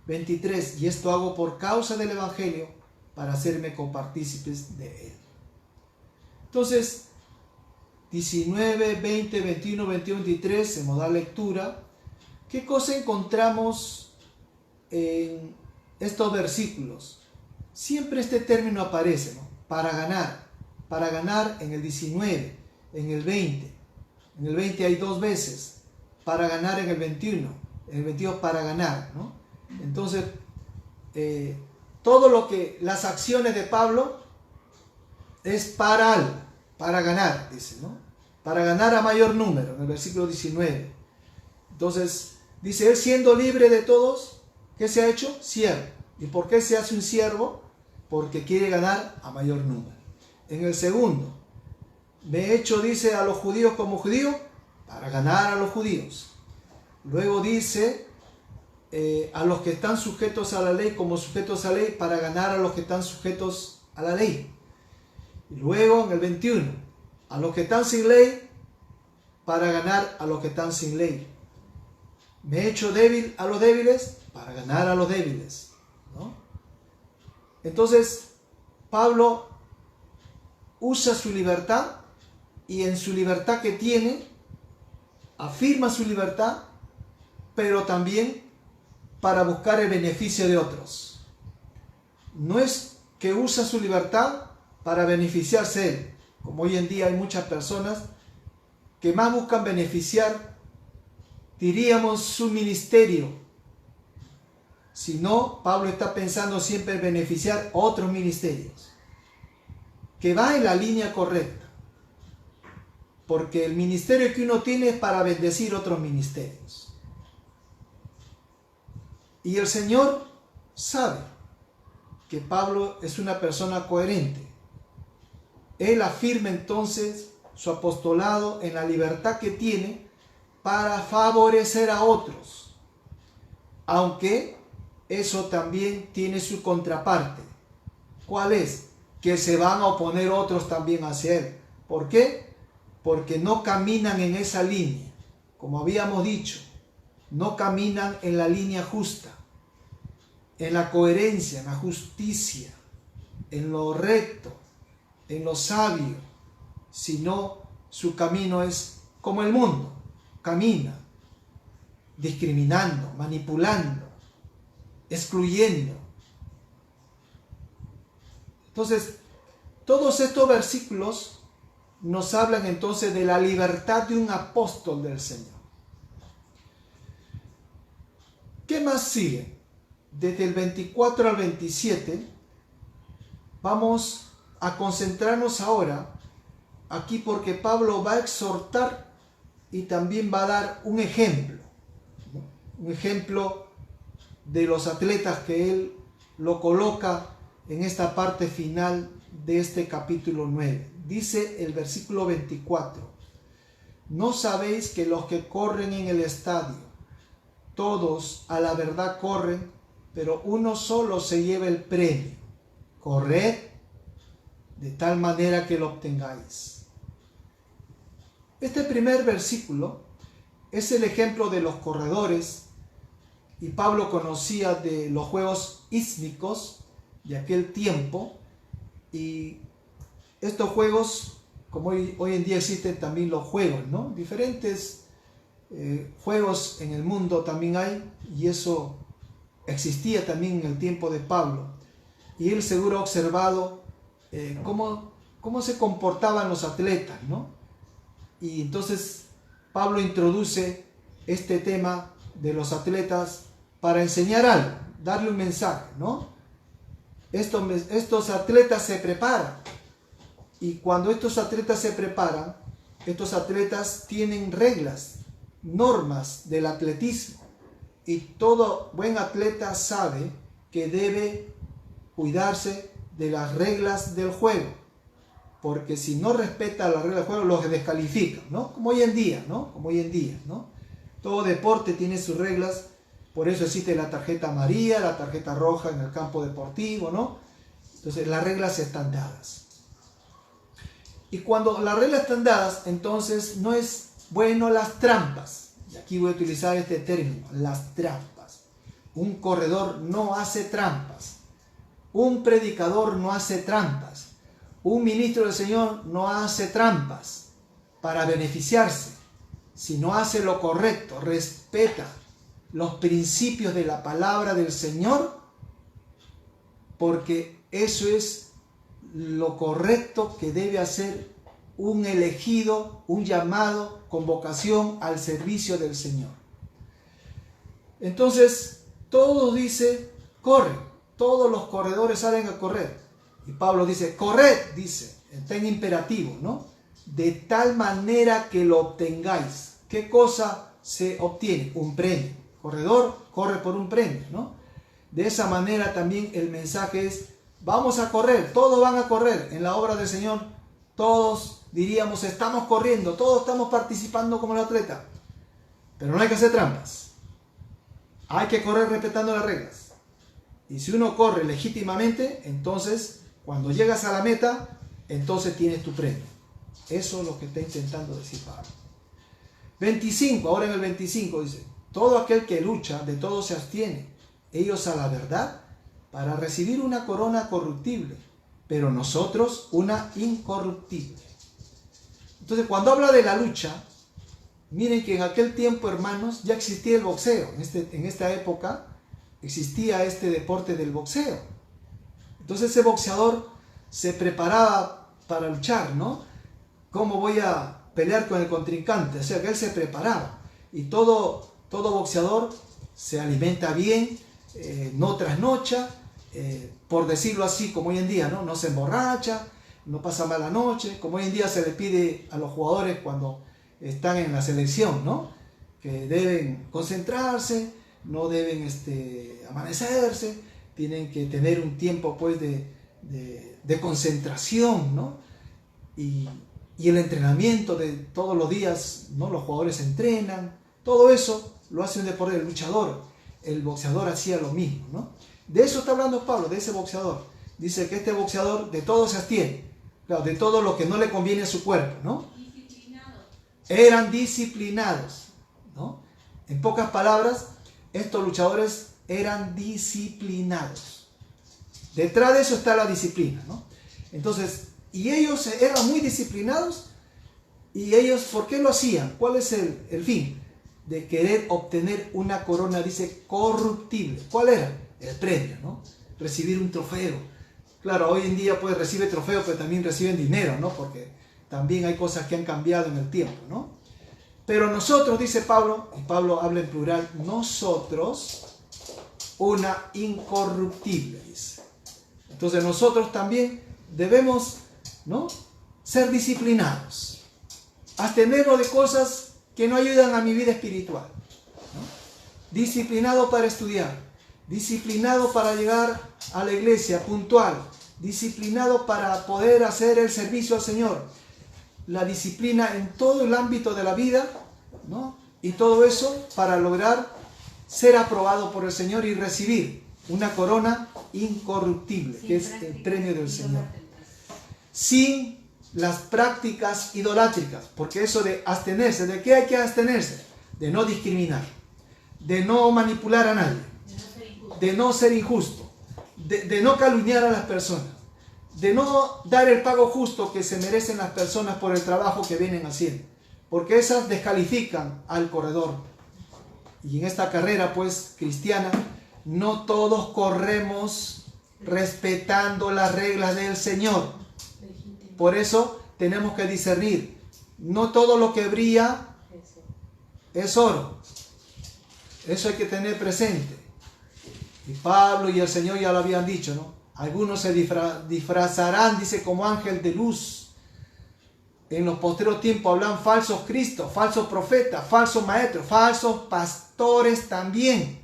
23. Y esto hago por causa del Evangelio, para hacerme copartícipes de él. Entonces, 19, 20, 21, 22, 23, en modal lectura, ¿qué cosa encontramos en estos versículos? Siempre este término aparece, ¿no? Para ganar en el 19, en el 20. En el 20 hay dos veces, para ganar en el 21, en el 22 para ganar, ¿no? Entonces, todo lo que, las acciones de Pablo es para algo, para ganar, dice, ¿no? Para ganar a mayor número, en el versículo 19. Entonces, dice, él siendo libre de todos, ¿qué se ha hecho? Siervo. ¿Y por qué se hace un siervo? Porque quiere ganar a mayor número. En el segundo, me he hecho, dice, a los judíos como judío, para ganar a los judíos. Luego dice, a los que están sujetos a la ley como sujetos a la ley, para ganar a los que están sujetos a la ley. Y luego en el 21, a los que están sin ley, para ganar a los que están sin ley. Me he hecho débil a los débiles, para ganar a los débiles, ¿no? Entonces, Pablo usa su libertad, y en su libertad que tiene, afirma su libertad, pero también para buscar el beneficio de otros. No es que usa su libertad para beneficiarse él, como hoy en día hay muchas personas que más buscan beneficiar, diríamos, su ministerio. Si no, Pablo está pensando siempre en beneficiar otros ministerios, que va en la línea correcta. porque el ministerio que uno tiene es para bendecir otros ministerios. Y el Señor sabe que Pablo es una persona coherente. Él afirma entonces su apostolado en la libertad que tiene para favorecer a otros, aunque eso también tiene su contraparte. ¿Cuál es? Que se van a oponer otros también hacia él. ¿Por qué? Porque no caminan en esa línea. Como habíamos dicho, no caminan en la línea justa, en la coherencia, en la justicia, en lo recto, en lo sabio, sino su camino es como el mundo, camina, discriminando, manipulando, excluyendo. Entonces, todos estos versículos nos hablan entonces de la libertad de un apóstol del Señor. ¿Qué más sigue? Desde el 24 al 27, vamos a concentrarnos ahora aquí porque Pablo va a exhortar y también va a dar un ejemplo de los atletas que él lo coloca en esta parte final de este capítulo 9. Dice el versículo 24: ¿no sabéis que los que corren en el estadio, todos a la verdad corren, pero uno solo se lleva el premio? Corred de tal manera que lo obtengáis. Este primer versículo es el ejemplo de los corredores, y Pablo conocía de los juegos ísmicos de aquel tiempo, y estos juegos, como hoy en día existen también los juegos, ¿no? Diferentes juegos en el mundo también hay, y eso existía también en el tiempo de Pablo, y él seguro ha observado cómo se comportaban los atletas, ¿no? Y entonces Pablo introduce este tema de los atletas para enseñar algo, darle un mensaje, ¿no? Estos atletas se preparan, y cuando estos atletas se preparan, estos atletas tienen reglas, normas del atletismo, y todo buen atleta sabe que debe cuidarse de las reglas del juego, porque si no respeta las reglas del juego los descalifican, ¿no? Como hoy en día, ¿no? Todo deporte tiene sus reglas, por eso existe la tarjeta amarilla, la tarjeta roja en el campo deportivo, ¿no? Entonces las reglas están dadas. Y cuando las reglas están dadas, entonces no es bueno las trampas. Y aquí voy a utilizar este término, las trampas. Un corredor no hace trampas. Un predicador no hace trampas. Un ministro del Señor no hace trampas para beneficiarse. Si no hace lo correcto, respeta los principios de la palabra del Señor, porque eso es lo correcto que debe hacer un elegido, un llamado con vocación al servicio del Señor. Entonces, todos dice, corren, todos los corredores salen a correr. Y Pablo dice, corred, dice, está en imperativo, ¿no? De tal manera que lo obtengáis. ¿Qué cosa se obtiene? Un premio. Corredor corre por un premio, ¿no? De esa manera también el mensaje es, vamos a correr, todos van a correr en la obra del Señor, todos diríamos estamos corriendo, todos estamos participando como el atleta, pero no hay que hacer trampas, hay que correr respetando las reglas, y si uno corre legítimamente, entonces cuando llegas a la meta, entonces tienes tu premio. Eso es lo que está intentando decir Pablo. 25, ahora en el 25 dice, todo aquel que lucha, de todo se abstiene, ellos a la verdad, para recibir una corona corruptible, pero nosotros una incorruptible. Entonces, cuando habla de la lucha, miren que en aquel tiempo, hermanos, ya existía el boxeo. En esta época existía este deporte del boxeo. Entonces ese boxeador se preparaba para luchar, ¿no? ¿Cómo voy a pelear con el contrincante? O sea, que él se preparaba. Y todo boxeador se alimenta bien, no trasnocha, por decirlo así como hoy en día, ¿no? No se emborracha, no pasa mala noche, como hoy en día se le pide a los jugadores cuando están en la selección, ¿no? Que deben concentrarse, no deben amanecerse, tienen que tener un tiempo pues de concentración, ¿no? Y el entrenamiento de todos los días, ¿no? Los jugadores entrenan, todo eso lo hace un deporte, el luchador, el boxeador hacía lo mismo, ¿no? De eso está hablando Pablo, de ese boxeador. Dice que este boxeador de todo se abstiene, claro, de todo lo que no le conviene a su cuerpo, ¿no? Eran disciplinados, ¿no? En pocas palabras, estos luchadores eran disciplinados. Detrás de eso está la disciplina, ¿no? Entonces, y ellos eran muy disciplinados, y ellos, ¿por qué lo hacían? ¿Cuál es el fin? De querer obtener una corona, dice, corruptible. ¿Cuál era? El premio, ¿no? Recibir un trofeo. Claro, hoy en día pues recibe trofeo, pero también reciben dinero, ¿no? Porque también hay cosas que han cambiado en el tiempo, ¿no? Pero nosotros, dice Pablo, y Pablo habla en plural, nosotros, una incorruptible, dice. Entonces nosotros también debemos, ¿no? Ser disciplinados, abstenernos de cosas que no ayudan a mi vida espiritual, ¿no? Disciplinado para estudiar, disciplinado para llegar a la iglesia puntual, disciplinado para poder hacer el servicio al Señor. La disciplina en todo el ámbito de la vida, ¿no? Y todo eso para lograr ser aprobado por el Señor y recibir una corona incorruptible, que es el premio del Señor. Sin las prácticas idolátricas, porque eso de abstenerse, ¿de qué hay que abstenerse? De no discriminar, de no manipular a nadie, de no ser injusto, de no calumniar a las personas, de no dar el pago justo que se merecen las personas por el trabajo que vienen haciendo, porque esas descalifican al corredor. Y en esta carrera pues cristiana, no todos corremos respetando las reglas del Señor. Por eso tenemos que discernir. No todo lo que brilla es oro. Eso hay que tener presente. Y Pablo y el Señor ya lo habían dicho, ¿no? Algunos se disfrazarán, dice, como ángel de luz. En los posteriores tiempos hablan falsos cristos, falsos profetas, falsos maestros, falsos pastores también,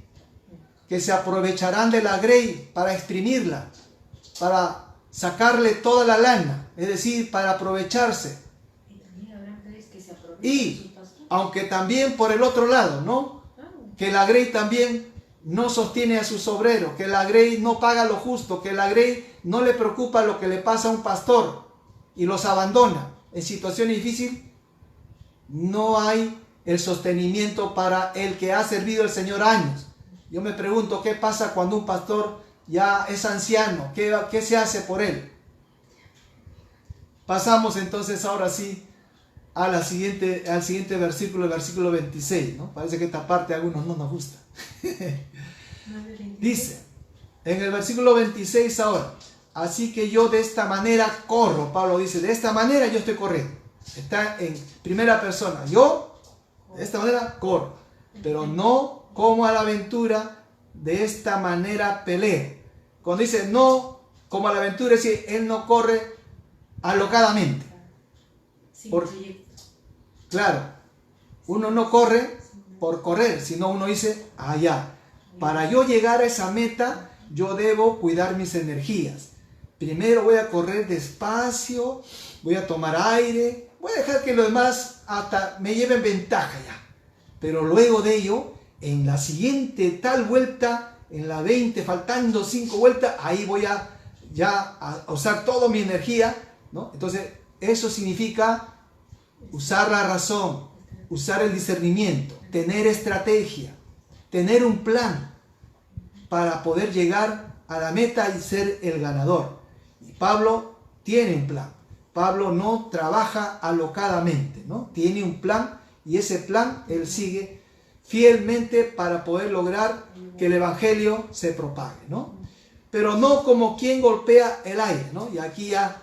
que se aprovecharán de la grey para exprimirla, para sacarle toda la lana, es decir, para aprovecharse. Y aunque también por el otro lado, ¿no? Que la grey también no sostiene a sus obreros, que la grey no paga lo justo, que la grey no le preocupa lo que le pasa a un pastor y los abandona en situaciones difíciles. No hay el sostenimiento para el que ha servido al Señor años. Yo me pregunto, ¿qué pasa cuando un pastor ya es anciano? ¿Qué se hace por él? Pasamos entonces ahora sí al siguiente versículo, el versículo 26, ¿no? Parece que esta parte a algunos no nos gusta. Dice, en el versículo 26 ahora, así que yo de esta manera corro. Pablo dice, de esta manera yo estoy corriendo. Está en primera persona. Yo de esta manera corro, pero no como a la aventura, de esta manera peleo. Cuando dice no como a la aventura, es decir, él no corre alocadamente. Claro, uno no corre por correr, sino uno dice, allá, para yo llegar a esa meta, yo debo cuidar mis energías. Primero voy a correr despacio, voy a tomar aire, voy a dejar que los demás hasta me lleven ventaja ya. Pero luego de ello, en la siguiente tal vuelta, en la 20, faltando 5 vueltas, ahí voy a usar toda mi energía, ¿no? Entonces, eso significa usar la razón, usar el discernimiento, tener estrategia, tener un plan para poder llegar a la meta y ser el ganador. Y Pablo tiene un plan. Pablo no trabaja alocadamente, ¿no? Tiene un plan y ese plan él sigue fielmente para poder lograr que el evangelio se propague, ¿no? Pero no como quien golpea el aire, ¿no? Y aquí ya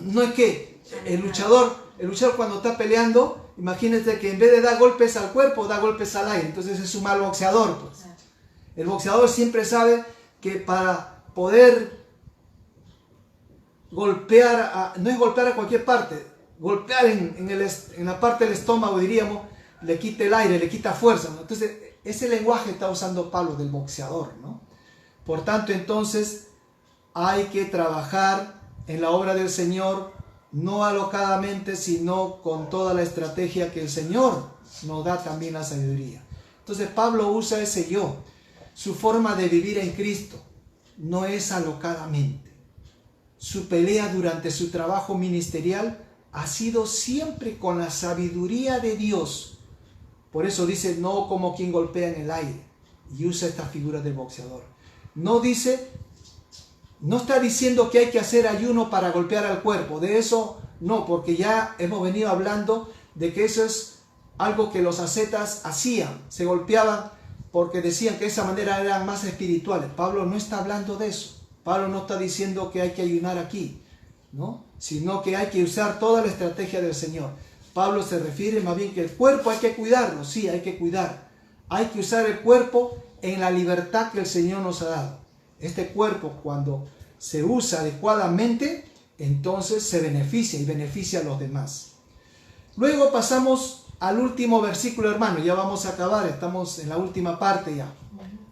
no es que el luchador cuando está peleando, imagínense que en vez de dar golpes al cuerpo, da golpes al aire. Entonces es un mal boxeador, pues. El boxeador siempre sabe que para poder golpear, no es golpear a cualquier parte, golpear en la parte del estómago, diríamos, le quita el aire, le quita fuerza, ¿no? Entonces, ese lenguaje está usando Pablo del boxeador, ¿no? Por tanto, entonces, hay que trabajar en la obra del Señor, no alocadamente, sino con toda la estrategia que el Señor nos da también la sabiduría. Entonces, Pablo usa ese yo. Su forma de vivir en Cristo no es alocadamente. Su pelea durante su trabajo ministerial ha sido siempre con la sabiduría de Dios. Por eso dice, no como quien golpea en el aire, y usa esta figura del boxeador. No está diciendo que hay que hacer ayuno para golpear al cuerpo. De eso no, porque ya hemos venido hablando de que eso es algo que los ascetas hacían. Se golpeaban porque decían que de esa manera eran más espirituales. Pablo no está hablando de eso. Pablo no está diciendo que hay que ayunar aquí, ¿no? Sino que hay que usar toda la estrategia del Señor. Pablo se refiere más bien que el cuerpo hay que cuidarlo. Sí, hay que cuidar. Hay que usar el cuerpo en la libertad que el Señor nos ha dado. Este cuerpo, cuando se usa adecuadamente, entonces se beneficia y beneficia a los demás. Luego pasamos al último versículo, hermano. Ya vamos a acabar, estamos en la última parte ya.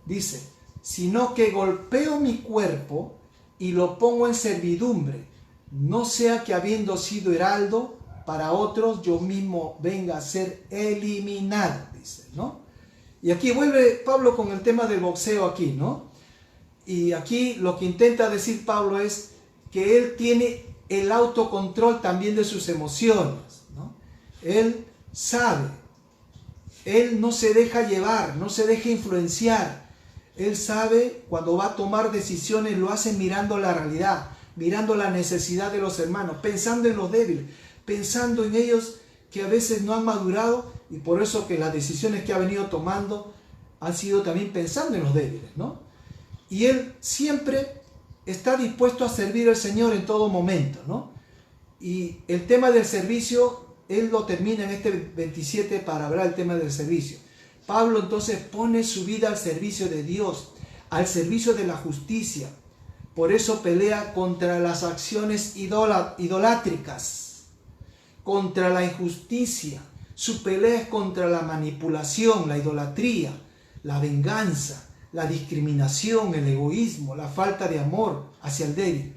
Dice, sino que golpeo mi cuerpo y lo pongo en servidumbre, no sea que habiendo sido heraldo para otros, yo mismo venga a ser eliminado, dice, ¿no? Y aquí vuelve Pablo con el tema del boxeo aquí, ¿no? Y aquí lo que intenta decir Pablo es que él tiene el autocontrol también de sus emociones, ¿no? Él sabe, él no se deja llevar, no se deja influenciar. Él sabe cuando va a tomar decisiones, lo hace mirando la realidad, mirando la necesidad de los hermanos, pensando en los débiles, pensando en ellos que a veces no han madurado, y por eso que las decisiones que ha venido tomando han sido también pensando en los débiles, ¿no? Y él siempre está dispuesto a servir al Señor en todo momento, ¿no? Y el tema del servicio, él lo termina en este 27 para hablar del tema del servicio. Pablo entonces pone su vida al servicio de Dios, al servicio de la justicia. Por eso pelea contra las acciones idolátricas, contra la injusticia. Su pelea es contra la manipulación, la idolatría, la venganza, la discriminación, el egoísmo, la falta de amor hacia el débil.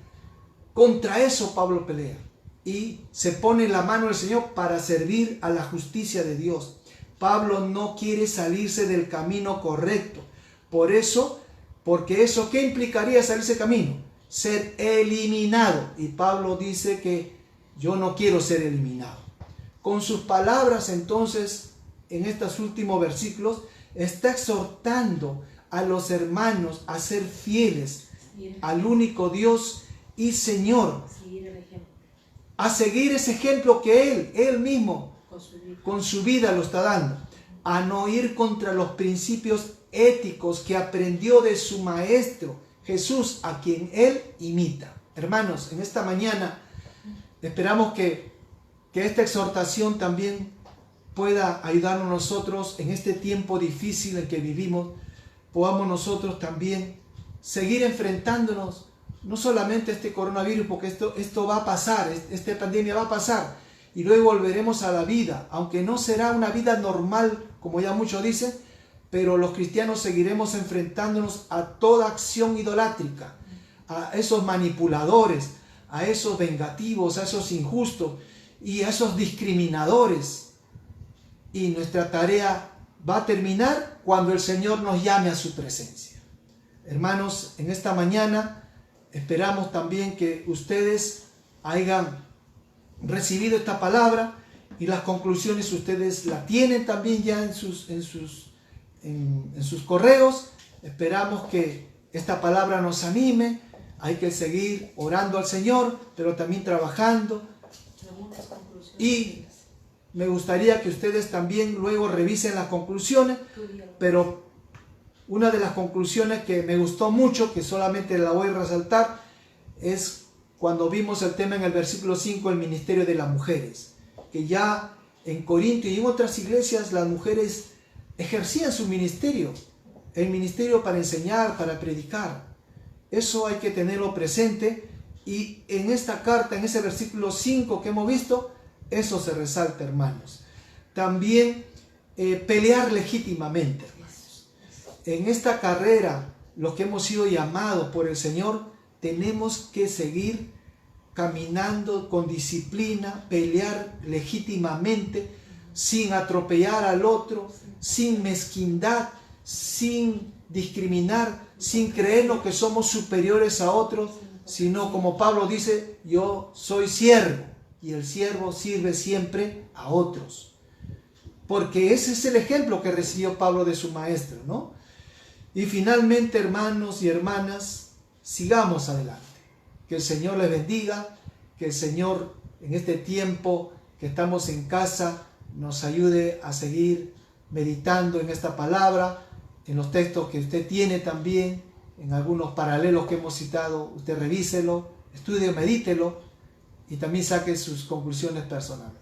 Contra eso Pablo pelea y se pone en la mano del Señor para servir a la justicia de Dios. Pablo no quiere salirse del camino correcto. Porque eso, ¿qué implicaría salirse del camino? Ser eliminado. Y Pablo dice que yo no quiero ser eliminado. Con sus palabras, entonces, en estos últimos versículos, está exhortando a los hermanos a ser fieles al único Dios y Señor. A seguir ese ejemplo que Él mismo, con su vida lo está dando. A no ir contra los principios éticos que aprendió de su maestro Jesús, a quien Él imita. Hermanos, en esta mañana esperamos que esta exhortación también pueda ayudarnos nosotros en este tiempo difícil en que vivimos. Podamos nosotros también seguir enfrentándonos no solamente a este coronavirus, porque esto va a pasar, esta pandemia va a pasar y luego volveremos a la vida, aunque no será una vida normal como ya muchos dicen, pero los cristianos seguiremos enfrentándonos a toda acción idolátrica, a esos manipuladores, a esos vengativos, a esos injustos y a esos discriminadores. Y nuestra tarea va a terminar cuando el Señor nos llame a su presencia. Hermanos, en esta mañana esperamos también que ustedes hayan recibido esta palabra y las conclusiones ustedes la tienen también ya en sus correos. Esperamos que esta palabra nos anime. Hay que seguir orando al Señor, pero también trabajando. Y me gustaría que ustedes también luego revisen las conclusiones, pero una de las conclusiones que me gustó mucho, que solamente la voy a resaltar, es cuando vimos el tema en el versículo 5, el ministerio de las mujeres, que ya en Corinto y en otras iglesias las mujeres ejercían su ministerio, el ministerio para enseñar, para predicar. Eso hay que tenerlo presente Y en esta carta, en ese versículo 5 que hemos visto, eso se resalta, hermanos. También pelear legítimamente, hermanos. En esta carrera, los que hemos sido llamados por el Señor, tenemos que seguir caminando con disciplina, pelear legítimamente, sin atropellar al otro, sin mezquindad, sin discriminar, sin creernos que somos superiores a otros, sino como Pablo dice, yo soy siervo, y el siervo sirve siempre a otros. Porque ese es el ejemplo que recibió Pablo de su maestro, ¿no? Y finalmente, hermanos y hermanas, sigamos adelante. Que el Señor les bendiga, que el Señor en este tiempo que estamos en casa nos ayude a seguir meditando en esta palabra, en los textos que usted tiene también, en algunos paralelos que hemos citado. Usted revíselo, estudie, medítelo y también saque sus conclusiones personales.